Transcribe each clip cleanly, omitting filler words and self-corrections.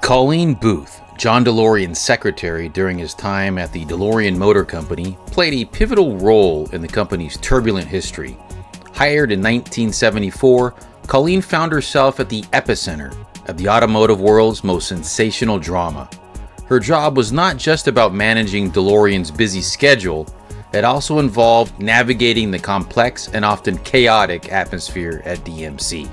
Colleen Booth, John DeLorean's secretary during his time at the DeLorean Motor Company, played a pivotal role in the company's turbulent history. Hired in 1974, Colleen found herself at the epicenter of the automotive world's most sensational drama. Her job was not just about managing DeLorean's busy schedule, it also involved navigating the complex and often chaotic atmosphere at DMC.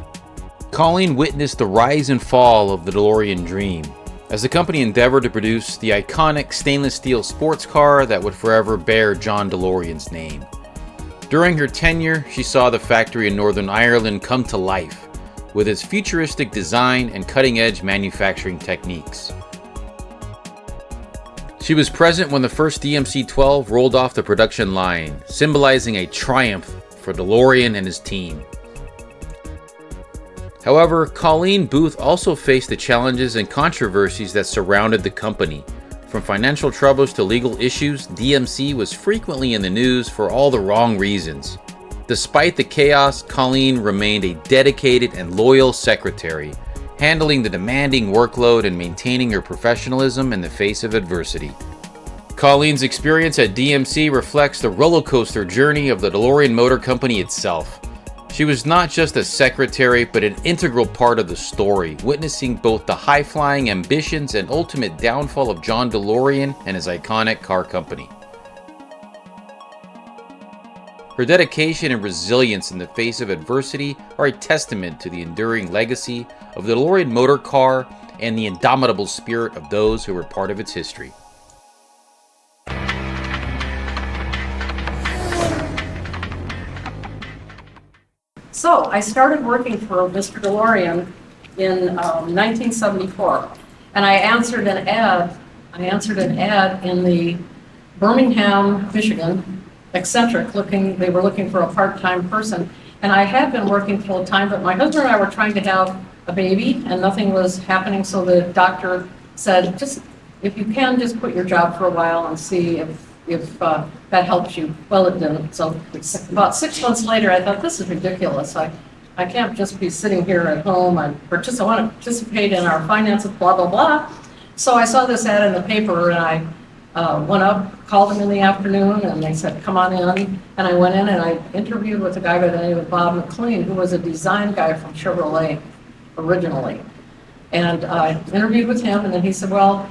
Colleen witnessed the rise and fall of the DeLorean dream as the company endeavored to produce the iconic stainless steel sports car that would forever bear John DeLorean's name. During her tenure, she saw the factory in Northern Ireland come to life with its futuristic design and cutting-edge manufacturing techniques. She was present when the first DMC-12 rolled off the production line, symbolizing a triumph for DeLorean and his team. However, Colleen Booth also faced the challenges and controversies that surrounded the company. From financial troubles to legal issues, DMC was frequently in the news for all the wrong reasons. Despite the chaos, Colleen remained a dedicated and loyal secretary, handling the demanding workload and maintaining her professionalism in the face of adversity. Colleen's experience at DMC reflects the roller coaster journey of the DeLorean Motor Company itself. She was not just a secretary, but an integral part of the story, witnessing both the high-flying ambitions and ultimate downfall of John DeLorean and his iconic car company. Her dedication and resilience in the face of adversity are a testament to the enduring legacy of the DeLorean motor car and the indomitable spirit of those who were part of its history. So I started working for Mr. DeLorean in 1974, and I answered an ad in the Birmingham, Michigan, eccentric they were looking for a part-time person. And I had been working full-time, but my husband and I were trying to have a baby and nothing was happening. So the doctor said, just, if you can, just quit your job for a while and see if that helps you. Well, it didn't. So about 6 months later, I thought, this is ridiculous. I can't just be sitting here at home. I want to participate in our finances, blah, blah, blah. So I saw this ad in the paper and I went up, called them in the afternoon, and they said, come on in. And I went in and I interviewed with a guy by the name of Bob McLean, who was a design guy from Chevrolet originally. And I interviewed with him, and then he said, well,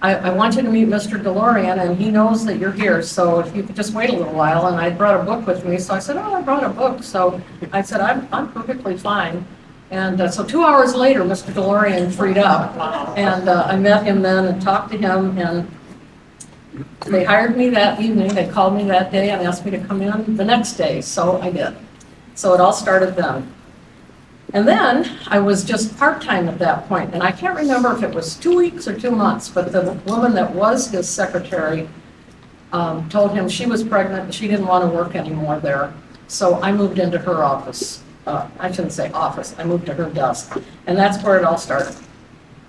I want you to meet Mr. DeLorean, and he knows that you're here, so if you could just wait a little while. And I brought a book with me, so I said, oh, I brought a book. So I said, I'm perfectly fine. And so 2 hours later, Mr. DeLorean freed up, and I met him then and talked to him, and they hired me that evening. They called me that day and asked me to come in the next day, so I did. So it all started then. And then I was just part-time at that point, and I can't remember if it was 2 weeks or 2 months, but the woman that was his secretary told him she was pregnant and she didn't want to work anymore there. So I moved into her office. I shouldn't say office, I moved to her desk. And that's where it all started.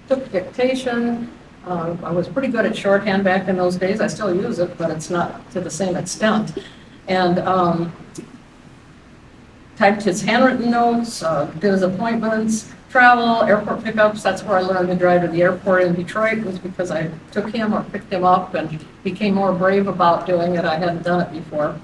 Took dictation. I was pretty good at shorthand back in those days. I still use it, but it's not to the same extent. And typed his handwritten notes, did his appointments, travel, airport pickups. That's where I learned to drive to the airport in Detroit, was because I took him or picked him up and became more brave about doing it. I hadn't done it before.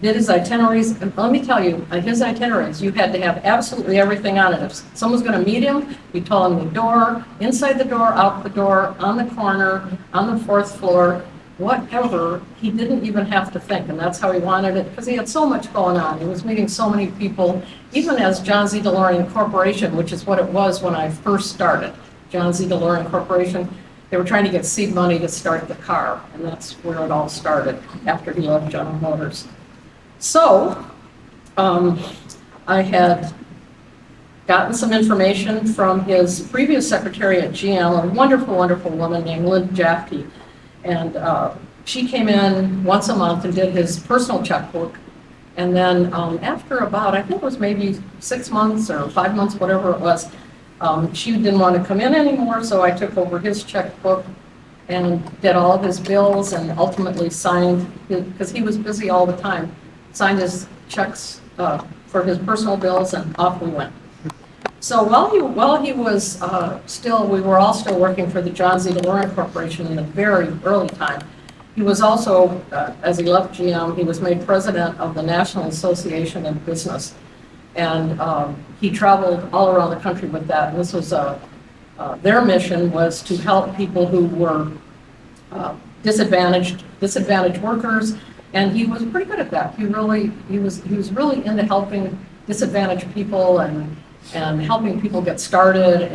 Did his itineraries, and let me tell you, his itineraries, you had to have absolutely everything on it. If someone's going to meet him, you told him the door, inside the door, out the door, on the corner, on the fourth floor, whatever. He didn't even have to think, and that's how he wanted it, because he had so much going on. He was meeting so many people, even as John Z. DeLorean Corporation, which is what it was when I first started. John Z. DeLorean Corporation, they were trying to get seed money to start the car, and that's where it all started after he left General Motors. So I had gotten some information from his previous secretary at GM, a wonderful, wonderful woman named Lynn Jafke. And she came in once a month and did his personal checkbook. And then after about, I think it was maybe 6 months or 5 months, whatever it was, she didn't want to come in anymore, so I took over his checkbook and did all of his bills and ultimately signed, because he was busy all the time, signed his checks for his personal bills, and off we went. So while he was we were all still working for the John Z. DeLorean Corporation in the very early time. He was also, as he left GM, he was made president of the National Association of Business. And he traveled all around the country with that. And this was their mission was to help people who were disadvantaged workers. And he was pretty good at that. He was really into helping disadvantaged people and helping people get started.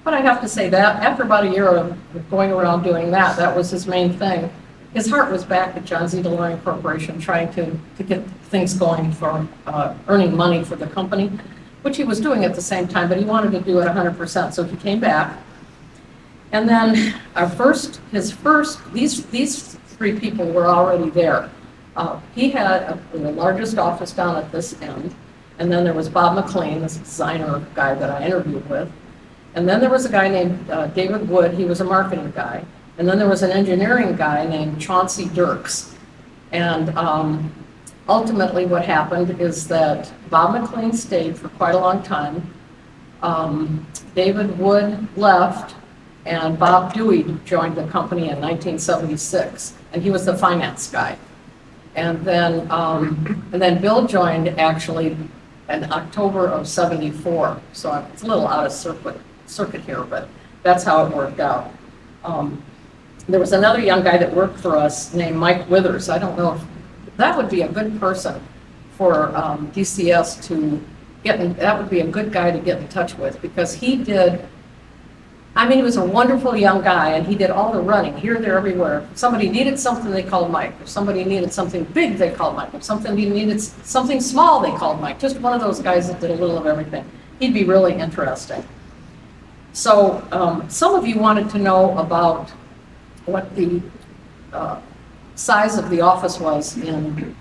But I have to say that after about a year of going around doing that, that was his main thing. His heart was back at John Z. DeLorean Corporation, trying to get things going for earning money for the company, which he was doing at the same time, but he wanted to do it 100%. So he came back. And then these three people were already there. He had the largest office down at this end. And then there was Bob McLean, this designer guy that I interviewed with. And then there was a guy named David Wood. He was a marketing guy. And then there was an engineering guy named Chauncey Dirks. And ultimately what happened is that Bob McLean stayed for quite a long time. David Wood left, and Bob Dewey joined the company in 1976. And he was the finance guy. And then Bill joined actually in October of '74. So it's a little out of circuit here, but that's how it worked out. There was another young guy that worked for us named Mike Withers. I don't know if that would be a good person for DCS to get in. That would be a good guy to get in touch with, because he was a wonderful young guy, and he did all the running here, there, everywhere. If somebody needed something, they called Mike. If somebody needed something big, they called Mike. If somebody needed something small, they called Mike. Just one of those guys that did a little of everything. He'd be really interesting. So some of you wanted to know about what the size of the office was in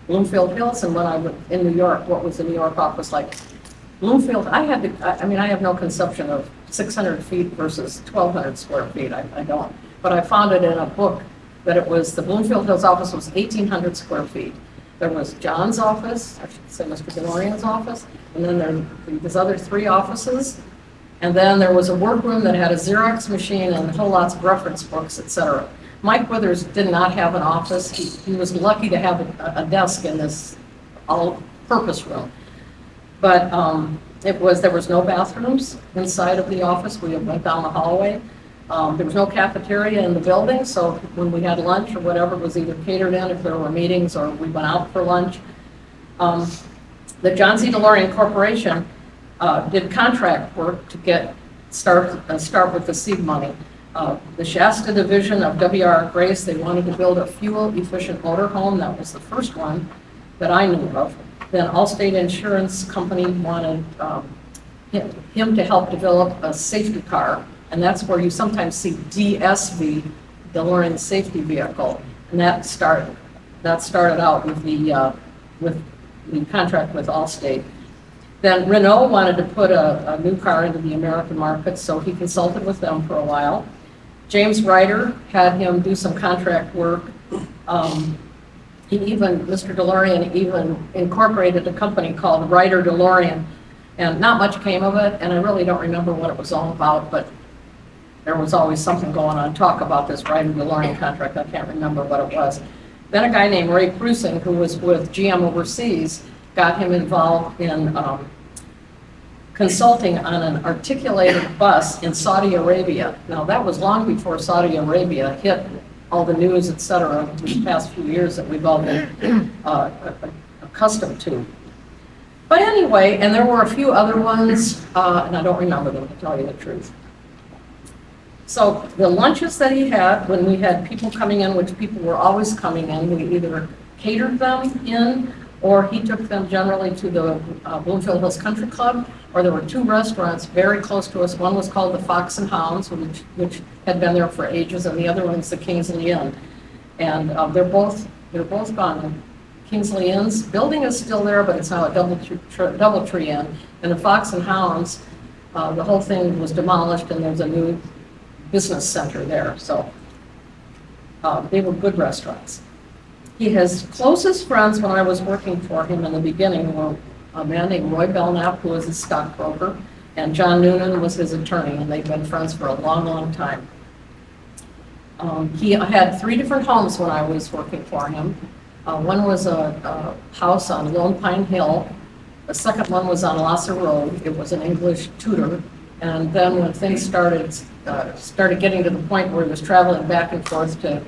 Bloomfield Hills, and when I was in New York, what was the New York office like? Bloomfield, I have no conception of 600 feet versus 1,200 square feet. I don't. But I found it in a book that the Bloomfield Hills office was 1,800 square feet. There was John's office, I should say Mr. DeLorean's office, and then there was other three offices. And then there was a workroom that had a Xerox machine and whole lots of reference books, etc. Mike Withers did not have an office. He was lucky to have a desk in this all-purpose room. But there was no bathrooms inside of the office. We went down the hallway. There was no cafeteria in the building, so when we had lunch or whatever, it was either catered in if there were meetings, or we went out for lunch. The John Z. DeLorean Corporation did contract work to start with the seed money. The Shasta division of W.R. Grace, they wanted to build a fuel-efficient motorhome. That was the first one that I knew of. Then Allstate Insurance Company wanted him to help develop a safety car, and that's where you sometimes see DSV, DeLorean Safety Vehicle, and that started out with the contract with Allstate. Then Renault wanted to put a new car into the American market, so he consulted with them for a while. James Ryder had him do some contract work. Mr. DeLorean even incorporated a company called Ryder DeLorean, and not much came of it, and I really don't remember what it was all about, but there was always something going on. Talk about this Ryder DeLorean contract, I can't remember what it was. Then a guy named Ray Prusing, who was with GM overseas, got him involved in consulting on an articulated bus in Saudi Arabia. Now, that was long before Saudi Arabia hit all the news, et cetera, these past few years that we've all been accustomed to. But anyway, and there were a few other ones, and I don't remember them, to tell you the truth. So the lunches that he had, when we had people coming in, which people were always coming in, we either catered them in, or he took them generally to the Bloomfield Hills Country Club, or there were two restaurants very close to us. One was called the Fox and Hounds, which had been there for ages, and the other one's the Kingsley Inn. And they're both gone. Kingsley Inn's building is still there, but it's now a DoubleTree Inn. And the Fox and Hounds, the whole thing was demolished, and there's a new business center there. So they were good restaurants. His closest friends when I was working for him in the beginning were a man named Roy Belknap, who was a stockbroker, and John Noonan was his attorney, and they've been friends for a long, long time. He had 3 different homes when I was working for him. One was a house on Lone Pine Hill. The second one was on Lassa Road. It was an English tutor. And then when things started getting to the point where he was traveling back and forth to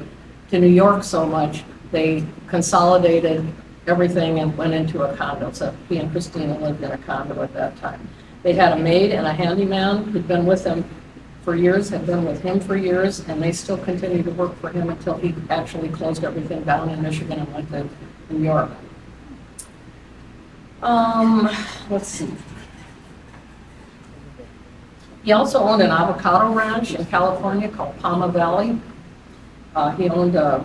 New York so much, they consolidated everything and went into a condo. So he and Christina lived in a condo at that time. They had a maid and a handyman who'd been with them for years, had been with him for years, and they still continue to work for him until he actually closed everything down in Michigan and went to New York. Let's see. He also owned an avocado ranch in California called Palma Valley. He owned a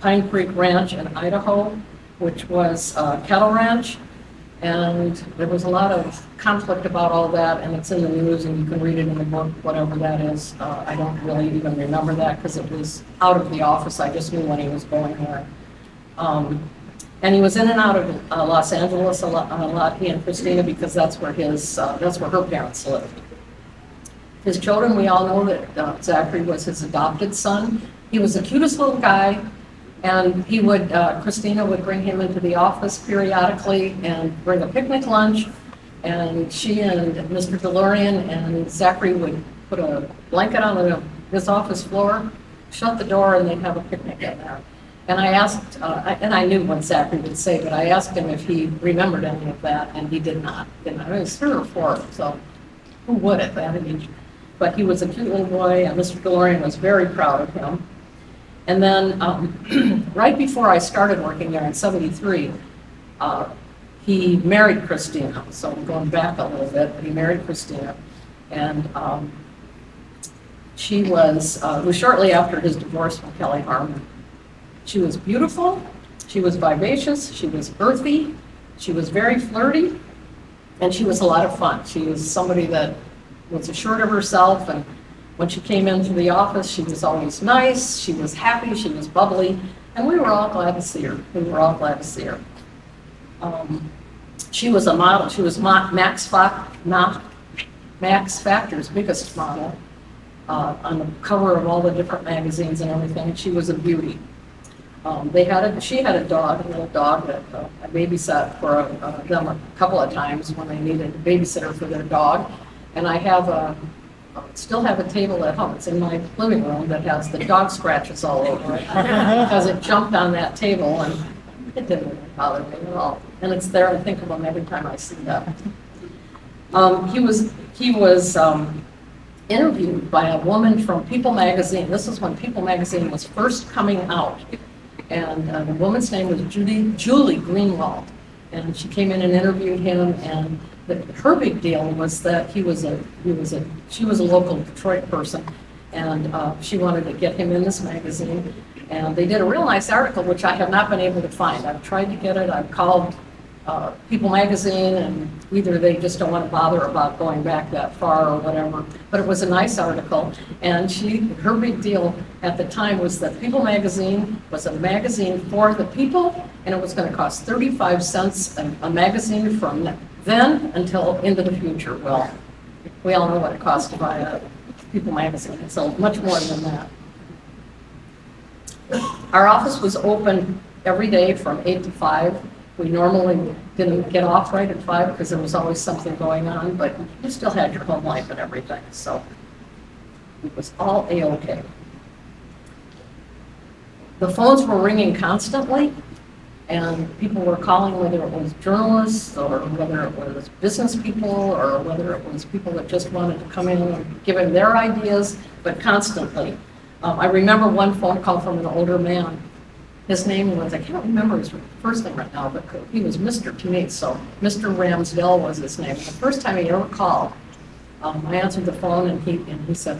Pine Creek Ranch in Idaho, which was a cattle ranch. And there was a lot of conflict about all that, and it's in the news, and you can read it in the book, whatever that is. I don't really even remember that because it was out of the office. I just knew when he was going there. And he was in and out of Los Angeles a lot, he and Christina, because that's where her parents lived. His children, we all know that Zachary was his adopted son. He was the cutest little guy. And he would, Christina would bring him into the office periodically and bring a picnic lunch. And she and Mr. DeLorean and Zachary would put a blanket on his office floor, shut the door, and they'd have a picnic in there. And I asked, and I knew what Zachary would say, but I asked him if he remembered any of that, and he did not. He was 3 or 4, so who would at that age? But he was a cute little boy, and Mr. DeLorean was very proud of him. And then right before I started working there in '73, he married Christina. So I'm going back a little bit, but he married Christina. And it was shortly after his divorce from Kelly Harmon. She was beautiful, she was vivacious, she was earthy, she was very flirty, and she was a lot of fun. She was somebody that was assured of herself, and when she came into the office, she was always nice, she was happy, she was bubbly, and we were all glad to see her. She was a model. She was Max Factor's biggest model on the cover of all the different magazines and everything. She was a beauty. She had a little dog that I babysat for them a couple of times when they needed a babysitter for their dog. And I still have a table at home. It's in my living room that has the dog scratches all over it because it jumped on that table and it didn't really bother me at all. And it's there, and I think of him every time I see that. He was interviewed by a woman from People magazine. This is when People magazine was first coming out. And the woman's name was Julie Greenwald. And she came in and interviewed him, and her big deal was that she was a local Detroit person, and she wanted to get him in this magazine. And they did a real nice article, which I have not been able to find. I've tried to get it. I've called People magazine, and either they just don't want to bother about going back that far or whatever. But it was a nice article, and her big deal at the time was that People magazine was a magazine for the people, and it was going to cost 35 cents a magazine from then until into the future. Well, we all know what it costs to buy a People magazine. It's much more than that. Our office was open every day from 8 to 5. We normally didn't get off right at 5 because there was always something going on, but you still had your home life and everything, so it was all A-okay. The phones were ringing constantly, and people were calling, whether it was journalists or whether it was business people or whether it was people that just wanted to come in and give him their ideas, but constantly. I remember one phone call from an older man. His name was, I can't remember his first name right now, but he was Mr. to me, so Mr. Ramsdell was his name. The first time he ever called, I answered the phone, and he said,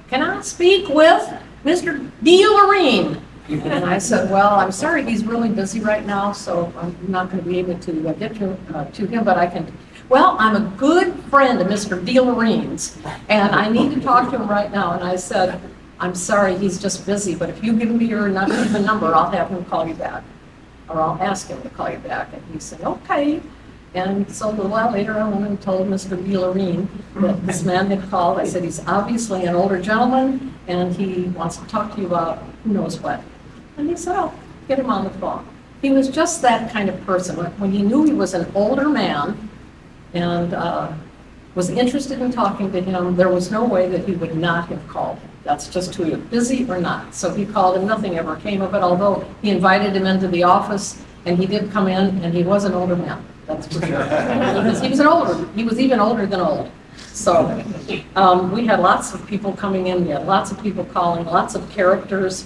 "Can I speak with Mr. DeLorean?" And I said, "Well, I'm sorry, he's really busy right now, so I'm not going to be able to get to him, but I can." "Well, I'm a good friend of Mr. DeLorean's, and I need to talk to him right now." And I said, "I'm sorry, he's just busy, but if you give me your number, I'll have him call you back, or I'll ask him to call you back." And he said, "Okay." And so a while later, I went and told Mr. DeLorean that this man had called. I said, he's obviously an older gentleman, and he wants to talk to you about who knows what. And he said, oh, get him on the phone. He was just that kind of person. When he knew he was an older man and was interested in talking to him, there was no way that he would not have called him. That's just who he was, busy or not. So he called him, nothing ever came of it, although he invited him into the office, and he did come in, and he was an older man, that's for sure. He was even older than old. So we had lots of people coming in, we had lots of people calling, lots of characters.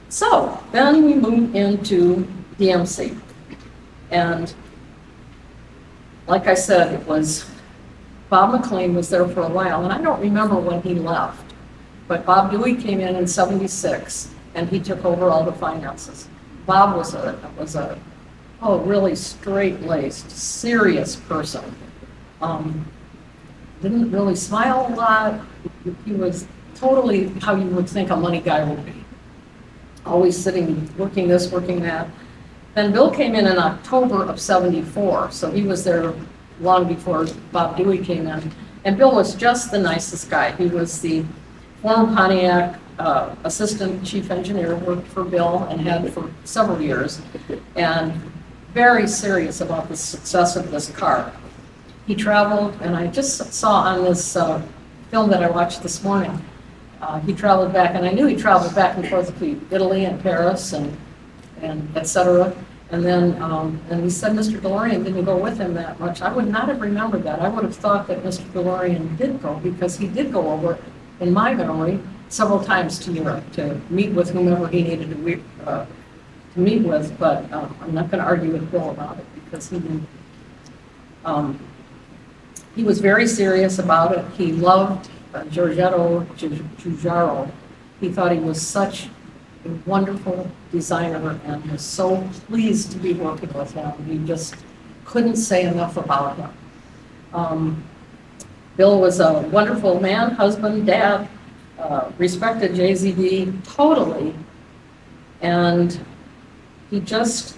So then we moved into DMC. And like I said, it was Bob McLean was there for a while, and I don't remember when he left, but Bob Dewey came in '76, and he took over all the finances. Bob was a really straight-laced, serious person. Didn't really smile a lot. He was totally how you would think a money guy would be. Always sitting, working this, working that. Then Bill came in October of '74, so he was there long before Bob Dewey came in. And Bill was just the nicest guy. He was the former Pontiac assistant chief engineer, worked for Bill and had for several years, and very serious about the success of this car. He traveled, and I just saw on this film that I watched this morning, he traveled back, and I knew he traveled back and forth to Italy and Paris and et cetera. And then and he said Mr. DeLorean didn't go with him that much. I would not have remembered that. I would have thought that Mr. DeLorean did go, because he did go over, in my memory, several times to Europe to meet with whomever he needed to meet with. But I'm not going to argue with Bill about it, because he didn't. He was very serious about it. He loved Giorgetto Giugiaro. He thought he was such a wonderful designer and was so pleased to be working with him. He just couldn't say enough about him. Bill was a wonderful man, husband, dad, respected JZD totally, and he didn't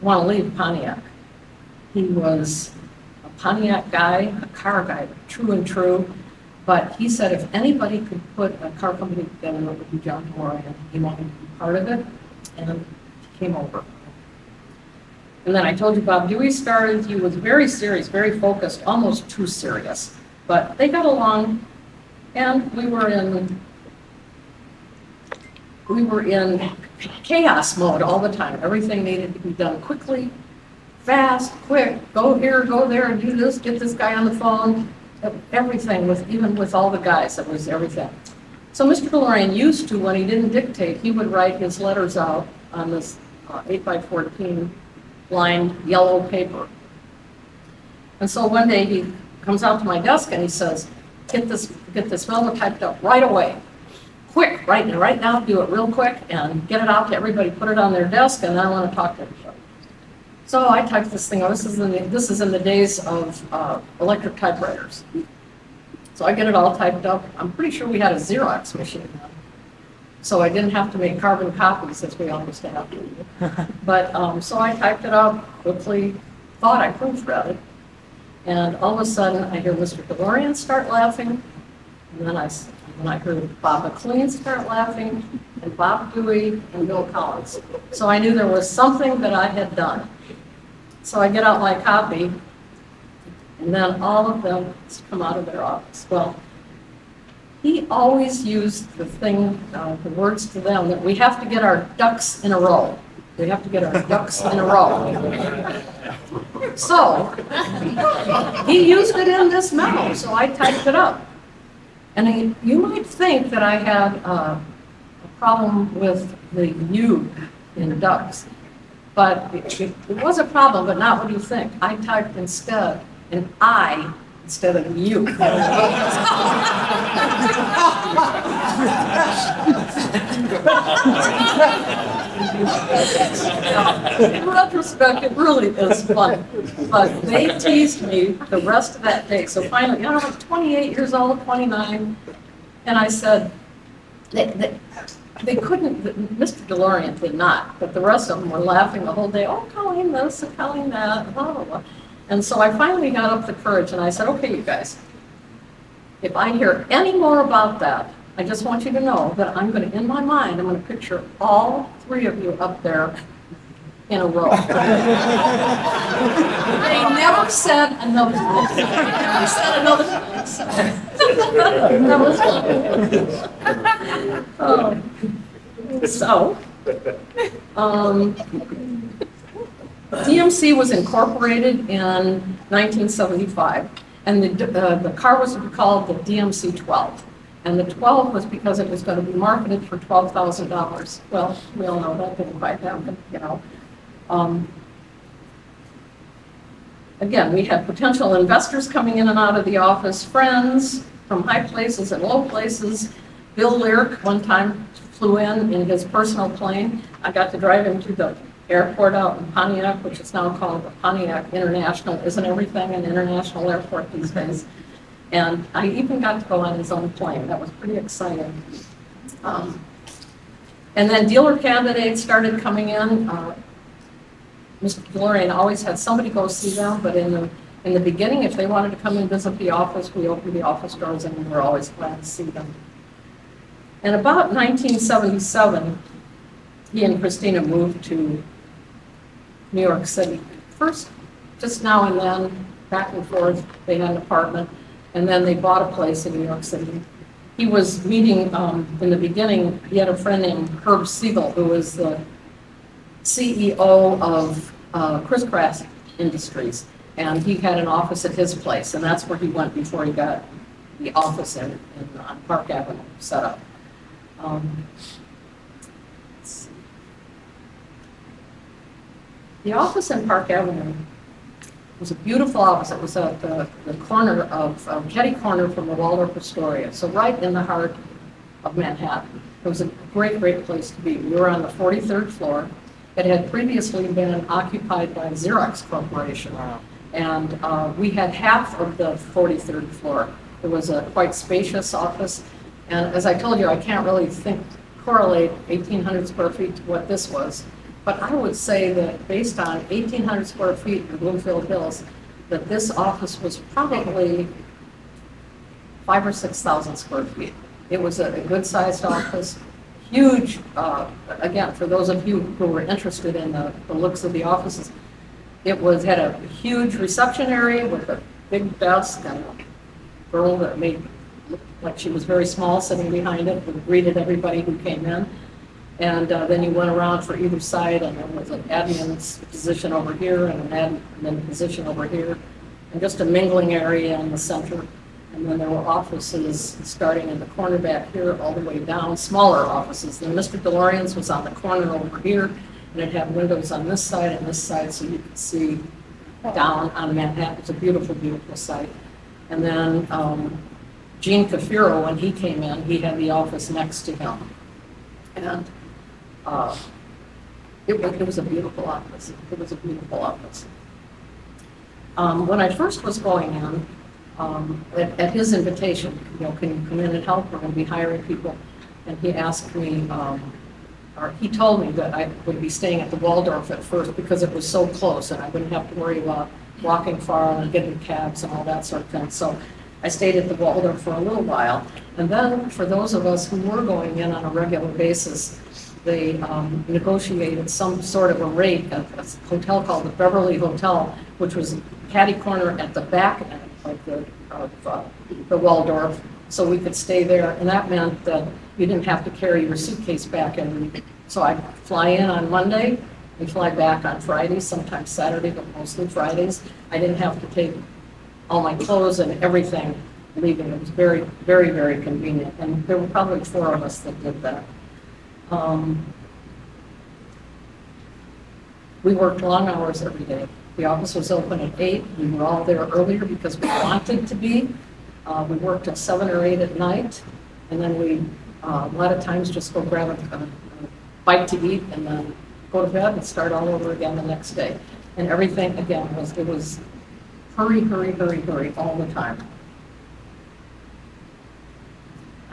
want to leave Pontiac. He was a Pontiac guy, a car guy, true and true. But he said if anybody could put a car company together, it would be John DeLorean. He wanted to be part of it, and he came over. And then I told you Bob Dewey started. He was very serious, very focused, almost too serious. But they got along, and we were in chaos mode all the time. Everything needed to be done quickly, fast, quick. Go here, go there, and do this. Get this guy on the phone. Everything, even with all the guys, it was everything. So Mr. DeLorean used to, when he didn't dictate, he would write his letters out on this 8x14 lined yellow paper. And so one day he comes out to my desk and he says, get this memo typed up right away. Quick, right now, do it real quick and get it out to everybody, put it on their desk, and I want to talk to everybody. So I typed this thing out. This is in the days of electric typewriters. So I get it all typed up. I'm pretty sure we had a Xerox machine then. So I didn't have to make carbon copies as we always have to. But so I typed it up quickly, thought I proofread it. And all of a sudden I hear Mr. DeLorean start laughing. And then I heard Bob McLean start laughing, and Bob Dewey and Bill Collins. So I knew there was something that I had done. So I get out my copy, and then all of them come out of their office. Well, he always used the words to them that we have to get our ducks in a row. We have to get our ducks in a row. So he used it in this memo, so I typed it up. And you might think that I had a problem with the U in ducks. But it was a problem, but not what you think. I typed instead an I instead of you. In retrospect, it really is fun. But they teased me the rest of that day. So finally, I was 28 years old, 29, and I said, they couldn't, Mr. DeLorean did not, but the rest of them were laughing the whole day, oh, Colleen this and Colleen that, blah, blah, blah. And so I finally got up the courage and I said, okay, you guys, if I hear any more about that, I just want you to know that I'm going to, in my mind, I'm going to picture all three of you up there in a row. They never said another thing. They never said another thing. That was fun. DMC was incorporated in 1975, and the car was called the DMC 12. And the 12 was because it was going to be marketed for $12,000. Well, we all know that didn't quite happen, you know. Again, we had potential investors coming in and out of the office, friends from high places and low places. Bill Lyric one time flew in his personal plane. I got to drive him to the airport out in Pontiac, which is now called the Pontiac International. Isn't everything an international airport these days? And I even got to go on his own plane. That was pretty exciting. And then dealer candidates started coming in. Mr. DeLorean always had somebody go see them, but in the beginning, if they wanted to come and visit the office, we opened the office doors and we were always glad to see them. And about 1977, he and Christina moved to New York City. First, just now and then, back and forth, they had an apartment, and then they bought a place in New York City. He was meeting, in the beginning, he had a friend named Herb Siegel, who was the CEO of Chris-Craft Industries, and he had an office at his place, and that's where he went before he got the office in Park Avenue set up. The office in Park Avenue was a beautiful office. It was at the corner of Ketty Corner from the Waldorf Astoria, so right in the heart of Manhattan. It was a great, great place to be. We were on the 43rd floor. It had previously been occupied by Xerox Corporation, and we had half of the 43rd floor. It was a quite spacious office, and as I told you, I can't really correlate 1,800 square feet to what this was, but I would say that based on 1,800 square feet in Bloomfield Hills, that this office was probably 5,000 or 6,000 square feet. It was a good-sized office. Huge, again, for those of you who were interested in the looks of the offices, it had a huge reception area with a big desk and a girl that made look like she was very small sitting behind it, who greeted everybody who came in. And then you went around for either side, and there was an admin's position over here and an admin position over here, and just a mingling area in the center. And then there were offices starting in the corner back here all the way down, smaller offices. Then Mr. DeLorean's was on the corner over here, and it had windows on this side and this side, so you could see down on Manhattan. It's a beautiful, beautiful site. And then Gene Cafiro, when he came in, he had the office next to him. And it was a beautiful office. It was a beautiful office. When I first was going in, at his invitation, you know, can you come in and help? We're going to be hiring people. And he asked me, or he told me that I would be staying at the Waldorf at first because it was so close and I wouldn't have to worry about walking far and getting cabs and all that sort of thing. So I stayed at the Waldorf for a little while. And then for those of us who were going in on a regular basis, they negotiated some sort of a rate at a hotel called the Beverly Hotel, which was catty corner at the back end of the Waldorf, so we could stay there. And that meant that you didn't have to carry your suitcase back. And so I'd fly in on Monday and fly back on Fridays, sometimes Saturday, but mostly Fridays. I didn't have to take all my clothes and everything leaving. It was very, very, very convenient. And there were probably 4 of us that did that. We worked long hours every day. The office was open at 8. We were all there earlier because we wanted to be. We worked at 7 or 8 at night, and then we, a lot of times, just go grab a bite to eat and then go to bed and start all over again the next day. And everything, again, it was hurry, hurry, hurry, hurry all the time.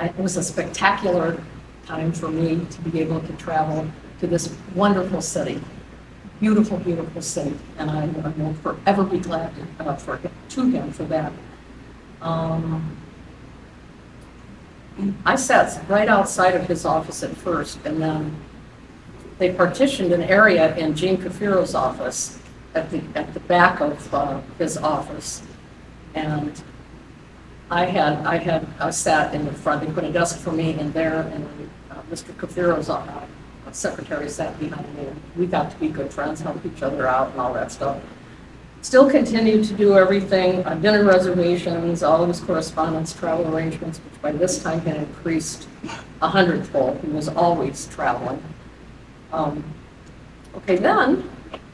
It was a spectacular time for me to be able to travel to this wonderful city. Beautiful, beautiful city, and I will forever be glad to him for that. I sat right outside of his office at first, and then they partitioned an area in Gene Cafiro's office at the back of his office, and I sat in the front. They put a desk for me in there, and Mr. Cafiro's secretary sat behind me. We got to be good friends, help each other out, and all that stuff. Still continued to do everything, dinner reservations, all of his correspondence, travel arrangements, which by this time had increased 100-fold. He was always traveling. Okay, then,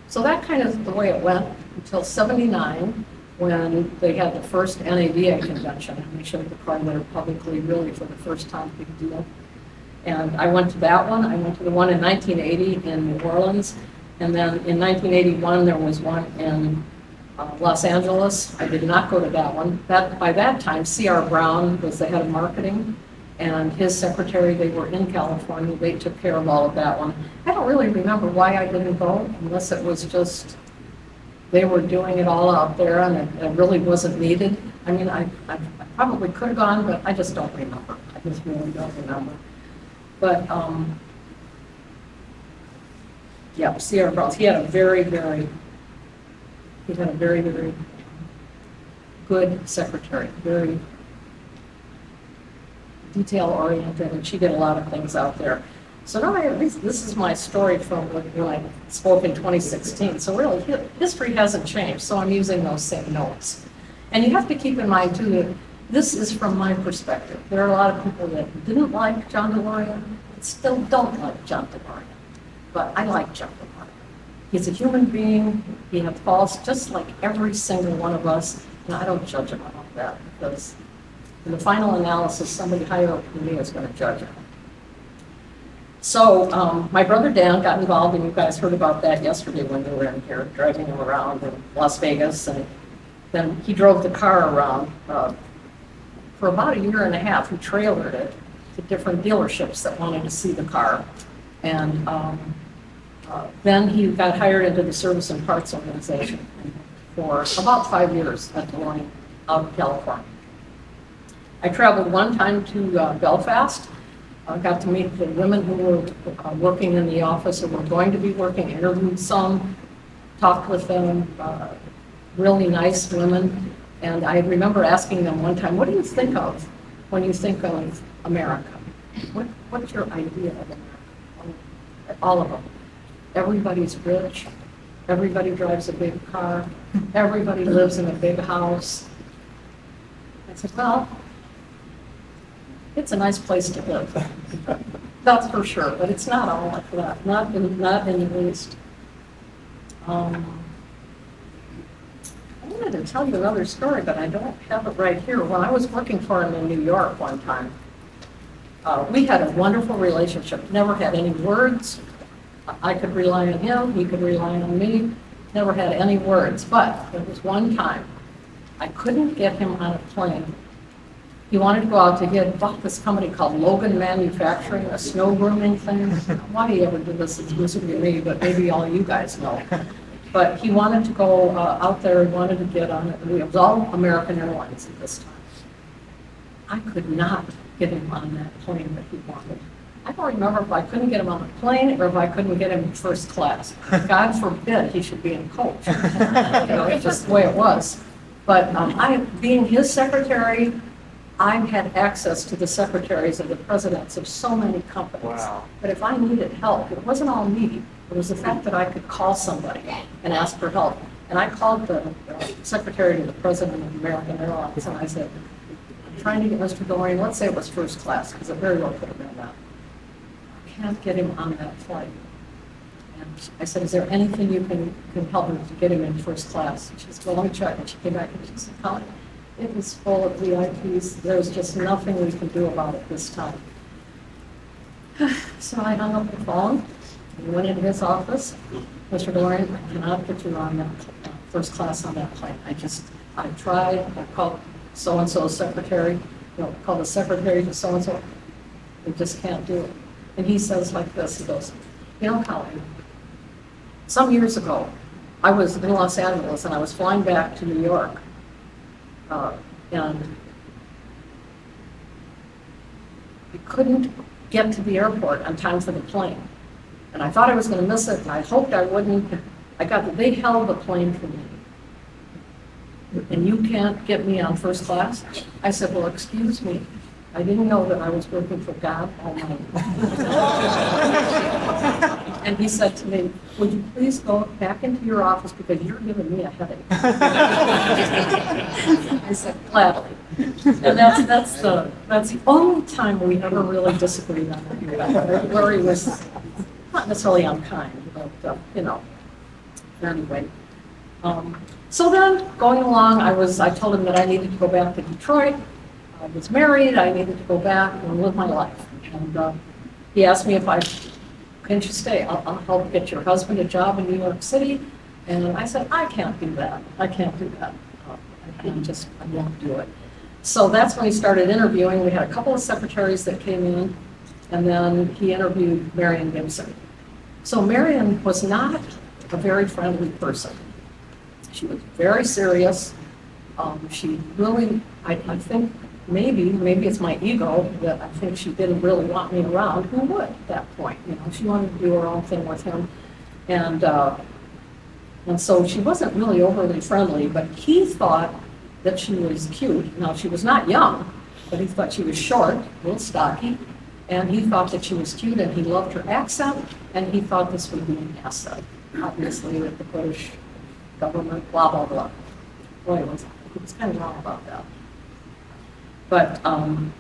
so that kind of the way it went until '79, when they had the first NAVA convention, and we showed the car there publicly, really for the first time, big deal. And I went to that one. I went to the one in 1980 in New Orleans, and then in 1981 there was one in Los Angeles. I did not go to that one. By that time, C.R. Brown was the head of marketing, and his secretary, they were in California. They took care of all of that one. I don't really remember why I didn't go, unless it was just they were doing it all out there and it really wasn't needed. I mean, I probably could have gone, but I just don't remember. I just really don't remember. But, yeah, C.R. Brown, he had a very, very good secretary, very detail-oriented, and she did a lot of things out there. So now this is my story from when I spoke in 2016. So really, history hasn't changed, so I'm using those same notes. And you have to keep in mind, too, that this is from my perspective. There are a lot of people that didn't like John DeLorean, and still don't like John DeLorean. But I like John DeLorean. He's a human being. He had faults just like every single one of us. And I don't judge him on that, because in the final analysis, somebody higher up than me is going to judge him. So my brother Dan got involved, and you guys heard about that yesterday when we were in here driving him around in Las Vegas. And then he drove the car around for about 1.5 years. He trailered it to different dealerships that wanted to see the car. And then he got hired into the service and parts organization for about 5 years at DeLorean out of California. I traveled one time to Belfast. Got to meet the women who were working in the office or were going to be working, interviewed some, talked with them, really nice women. And I remember asking them one time, what do you think of when you think of America? What's your idea of America? All of them. Everybody's rich. Everybody drives a big car. Everybody lives in a big house. I said, well, it's a nice place to live. That's for sure, but it's not all like that. Not in the least. I wanted to tell you another story, but I don't have it right here. When I was working for him in New York one time, we had a wonderful relationship. Never had any words. I could rely on him. He could rely on me. Never had any words. But there was one time I couldn't get him on a plane. He wanted to go out to get bought this company called Logan Manufacturing, a snow grooming thing. Why he ever did this exclusively to me, but maybe all you guys know. But he wanted to go out there, he wanted to get on it. It was all American Airlines at this time. I could not get him on that plane that he wanted. I don't remember if I couldn't get him on a plane or if I couldn't get him in first class. God forbid he should be in coach. It's just the way it was. But being his secretary, I had access to the secretaries of the presidents of so many companies. Wow. But if I needed help, it wasn't all me. It was the fact that I could call somebody and ask for help. And I called the secretary to the president of American Airlines, and I said, I'm trying to get Mr. DeLorean, let's say it was first class, because it very well could have been that. I can't get him on that flight. And I said, is there anything you can help me to get him in first class? And she said, well, let me check. And she came back and she said, Colleen, it was full of VIPs. There's just nothing we can do about it this time. So I hung up the phone and went into his office. Mr. DeLorean, I cannot get you on that first class on that plane. I tried. I called so-and-so's secretary, called the secretary to so-and-so. We just can't do it. And he says like this, he goes, you know, Colleen, some years ago, I was in Los Angeles and I was flying back to New York. And I couldn't get to the airport on time for the plane. And I thought I was going to miss it, and I hoped I wouldn't. They held the plane for me. And you can't get me on first class? I said, well, excuse me. I didn't know that I was working for God Almighty. And he said to me, would you please go back into your office because you're giving me a headache. I said, gladly. And that's the only time we ever really disagreed on that. Where he was not necessarily unkind, but anyway. So then, going along, I told him that I needed to go back to Detroit. I was married, I needed to go back and live my life. And he asked me can't you stay? I'll help get your husband a job in New York City. And I said, I can't do that. I can't do that. I won't do it. So that's when he started interviewing. We had a couple of secretaries that came in, and then he interviewed Marion Gibson. So Marion was not a very friendly person. She was very serious. She really, I think, maybe it's my ego that I think she didn't really want me around. Who would at that point? She wanted to do her own thing with him, and so she wasn't really overly friendly. But he thought that she was cute. Now she was not young, but he thought she was short, a little stocky, and he thought that she was cute, and he loved her accent, and he thought this would be an asset, obviously, with the British government, blah blah blah. Boy, he was kind of wrong about that. But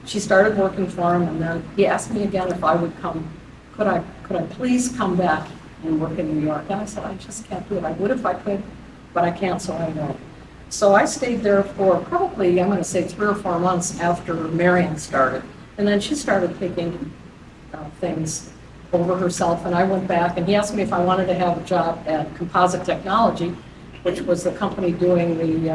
she started working for him, and then he asked me again if I would come. Could I please come back and work in New York? And I said, I just can't do it. I would if I could, but I can't, so I won't. So I stayed there for probably, I'm going to say 3 or 4 months after Marion started. And then she started taking things over herself, and I went back, and he asked me if I wanted to have a job at Composite Technology, which was the company doing the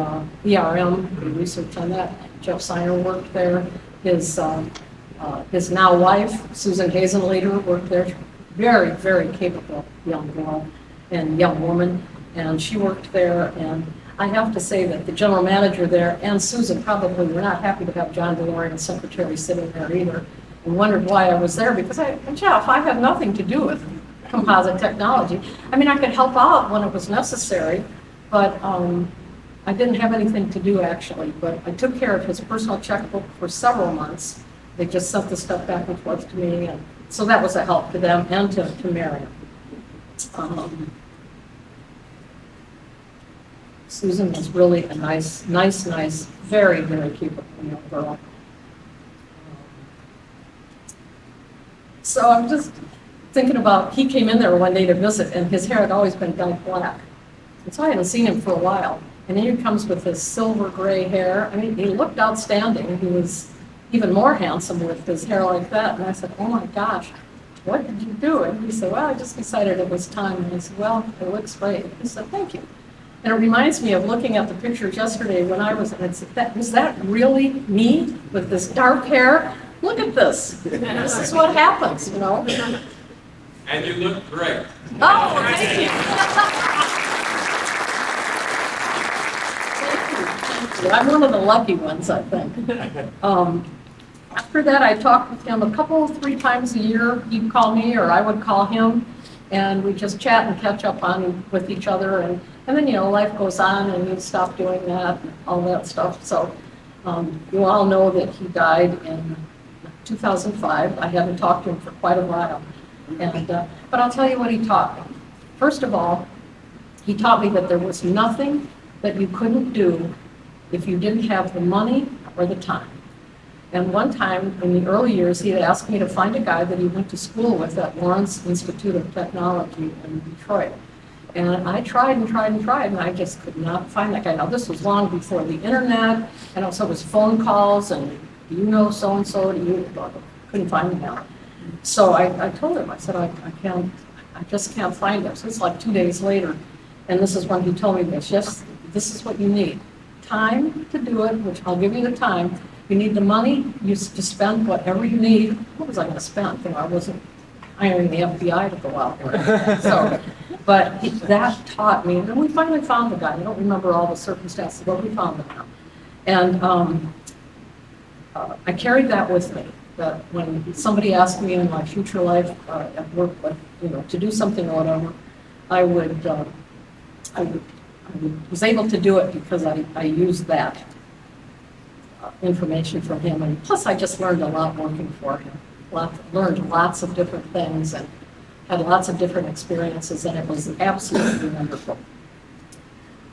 ERM, the research on that. Jeff Seiner worked there. His now wife, Susan Hazenleder, worked there. Very, very capable young girl and young woman, and she worked there. And I have to say that the general manager there and Susan probably were not happy to have John DeLorean, secretary, sitting there either, and wondered why I was there, because Jeff, I had nothing to do with Composite Technology. I mean, I could help out when it was necessary, but I didn't have anything to do, actually. But I took care of his personal checkbook for several months. They just sent the stuff back and forth to me, and so that was a help to them and to Marion. Susan was really a nice, very, very capable young girl. So I'm just thinking about, he came in there one day to visit, and his hair had always been dyed black. And so I hadn't seen him for a while. And here he comes with his silver gray hair. I mean, he looked outstanding. He was even more handsome with his hair like that. And I said, oh my gosh, what did you do? And he said, well, I just decided it was time. And I said, well, it looks great. He said, thank you. And it reminds me of looking at the pictures yesterday when I was, and I said, was that really me with this dark hair? Look at this. This is what happens, And you look great. Oh, thank you. I'm one of the lucky ones, I think. After that, I talked with him 3 times a year. He'd call me or I would call him, and we'd just chat and catch up with each other. And then, life goes on, and you stop doing that and all that stuff. So you all know that he died in 2005. I haven't talked to him for quite a while. But I'll tell you what he taught me. First of all, he taught me that there was nothing that you couldn't do if you didn't have the money or the time. And one time in the early years, he had asked me to find a guy that he went to school with at Lawrence Institute of Technology in Detroit. And I tried and tried and tried, and I just could not find that guy. Now, this was long before the internet, and also it was phone calls, and do you know so-and-so? Couldn't find him now. So I told him, I said, I just can't find him. So it's like 2 days later, and this is when he told me this. Yes, this is what you need. Time to do it, which I'll give you the time. You need the money to spend whatever you need. What was I going to spend? I wasn't hiring the FBI to go out there. So, but that taught me, and we finally found the guy. I don't remember all the circumstances, but we found the guy. And I carried that with me, that when somebody asked me in my future life at work, to do something or whatever, I was able to do it because I used that information from him. And plus, I just learned a lot working for him. Learned lots of different things and had lots of different experiences, and it was absolutely wonderful.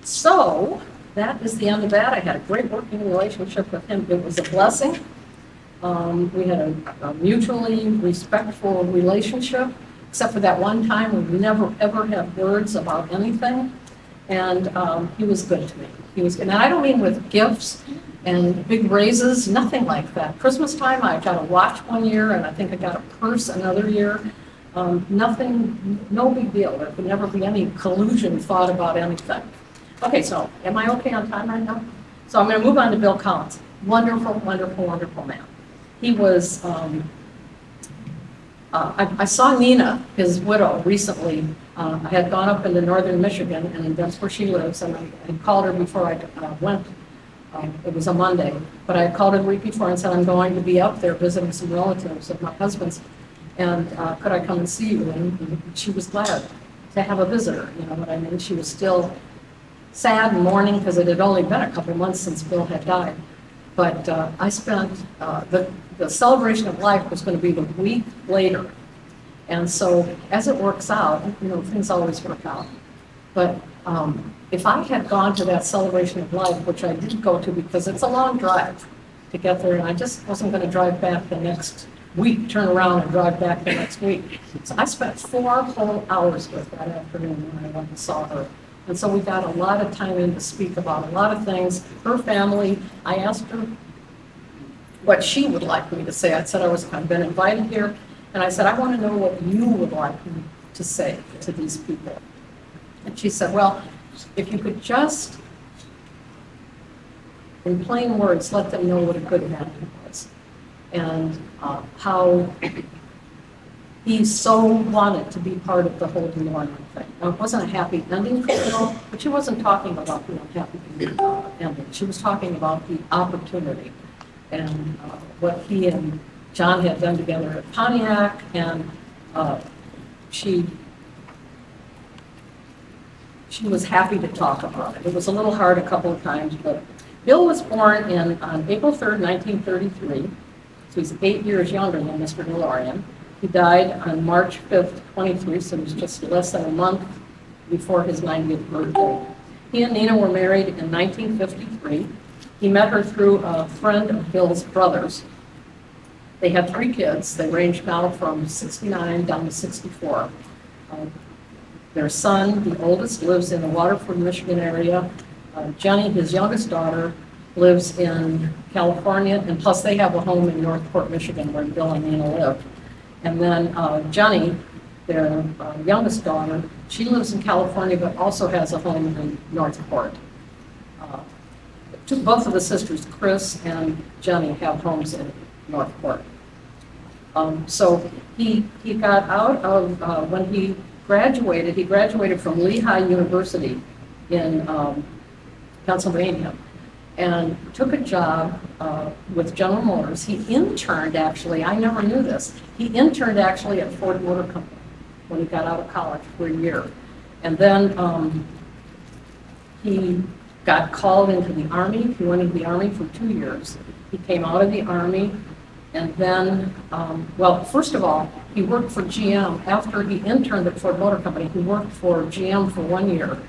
So that is the end of that. I had a great working relationship with him. It was a blessing. We had a mutually respectful relationship, except for that one time we never ever had words about anything. And he was good to me. He was good. And I don't mean with gifts and big raises, nothing like that. Christmas time, I got a watch one year, and I think I got a purse another year. Nothing, no big deal. There could never be any collusion thought about anything. Okay, so am I okay on time right now? So I'm going to move on to Bill Collins. Wonderful, wonderful, wonderful man. He was, I saw Nina, his widow, recently. I had gone up into northern Michigan, and that's where she lives, and I called her before I went. It was a Monday, but I called her the week before and said, I'm going to be up there visiting some relatives of my husband's, and could I come and see you? And she was glad to have a visitor, you know what I mean? She was still sad and mourning because it had only been a couple months since Bill had died. But I spent, the celebration of life was going to be the week later. And so as it works out, things always work out. But if I had gone to that celebration of life, which I did go to because it's a long drive to get there, and I just wasn't going to drive back the next week, turn around and drive back the next week. So I spent 4 whole hours with that afternoon when I went and saw her. And so we got a lot of time in to speak about a lot of things. Her family, I asked her what she would like me to say. I said I've been invited here, and I said, I want to know what you would like me to say to these people. And she said, well, if you could just, in plain words, let them know what a good man he was, and how he so wanted to be part of the whole DeLorean thing. Now, it wasn't a happy ending for Bill, but she wasn't talking about the unhappy ending. She was talking about the opportunity and what he and John had done together at Pontiac, and she was happy to talk about it. It was a little hard a couple of times, but Bill was born on April 3rd, 1933, so he's 8 years younger than Mr. DeLorean. He died on March 5th, 23, so it was just less than a month before his 90th birthday. He and Nina were married in 1953. He met her through a friend of Bill's brothers. They had 3 kids. They ranged now from 69 down to 64. Their son, the oldest, lives in the Waterford, Michigan area. Jenny, his youngest daughter, lives in California, and plus they have a home in Northport, Michigan, where Bill and Nina live. And then Jenny, their youngest daughter, she lives in California, but also has a home in Northport. Both of the sisters, Chris and Jenny, have homes in Northport. So he got out of, when he graduated from Lehigh University in Pennsylvania, and took a job with General Motors. He interned, actually, I never knew this, he interned actually at Ford Motor Company when he got out of college for a year. And then he got called into the Army. He went into the Army for 2 years. He came out of the Army, and then, well, first of all, he worked for GM. After he interned at Ford Motor Company, he worked for GM for 1 year,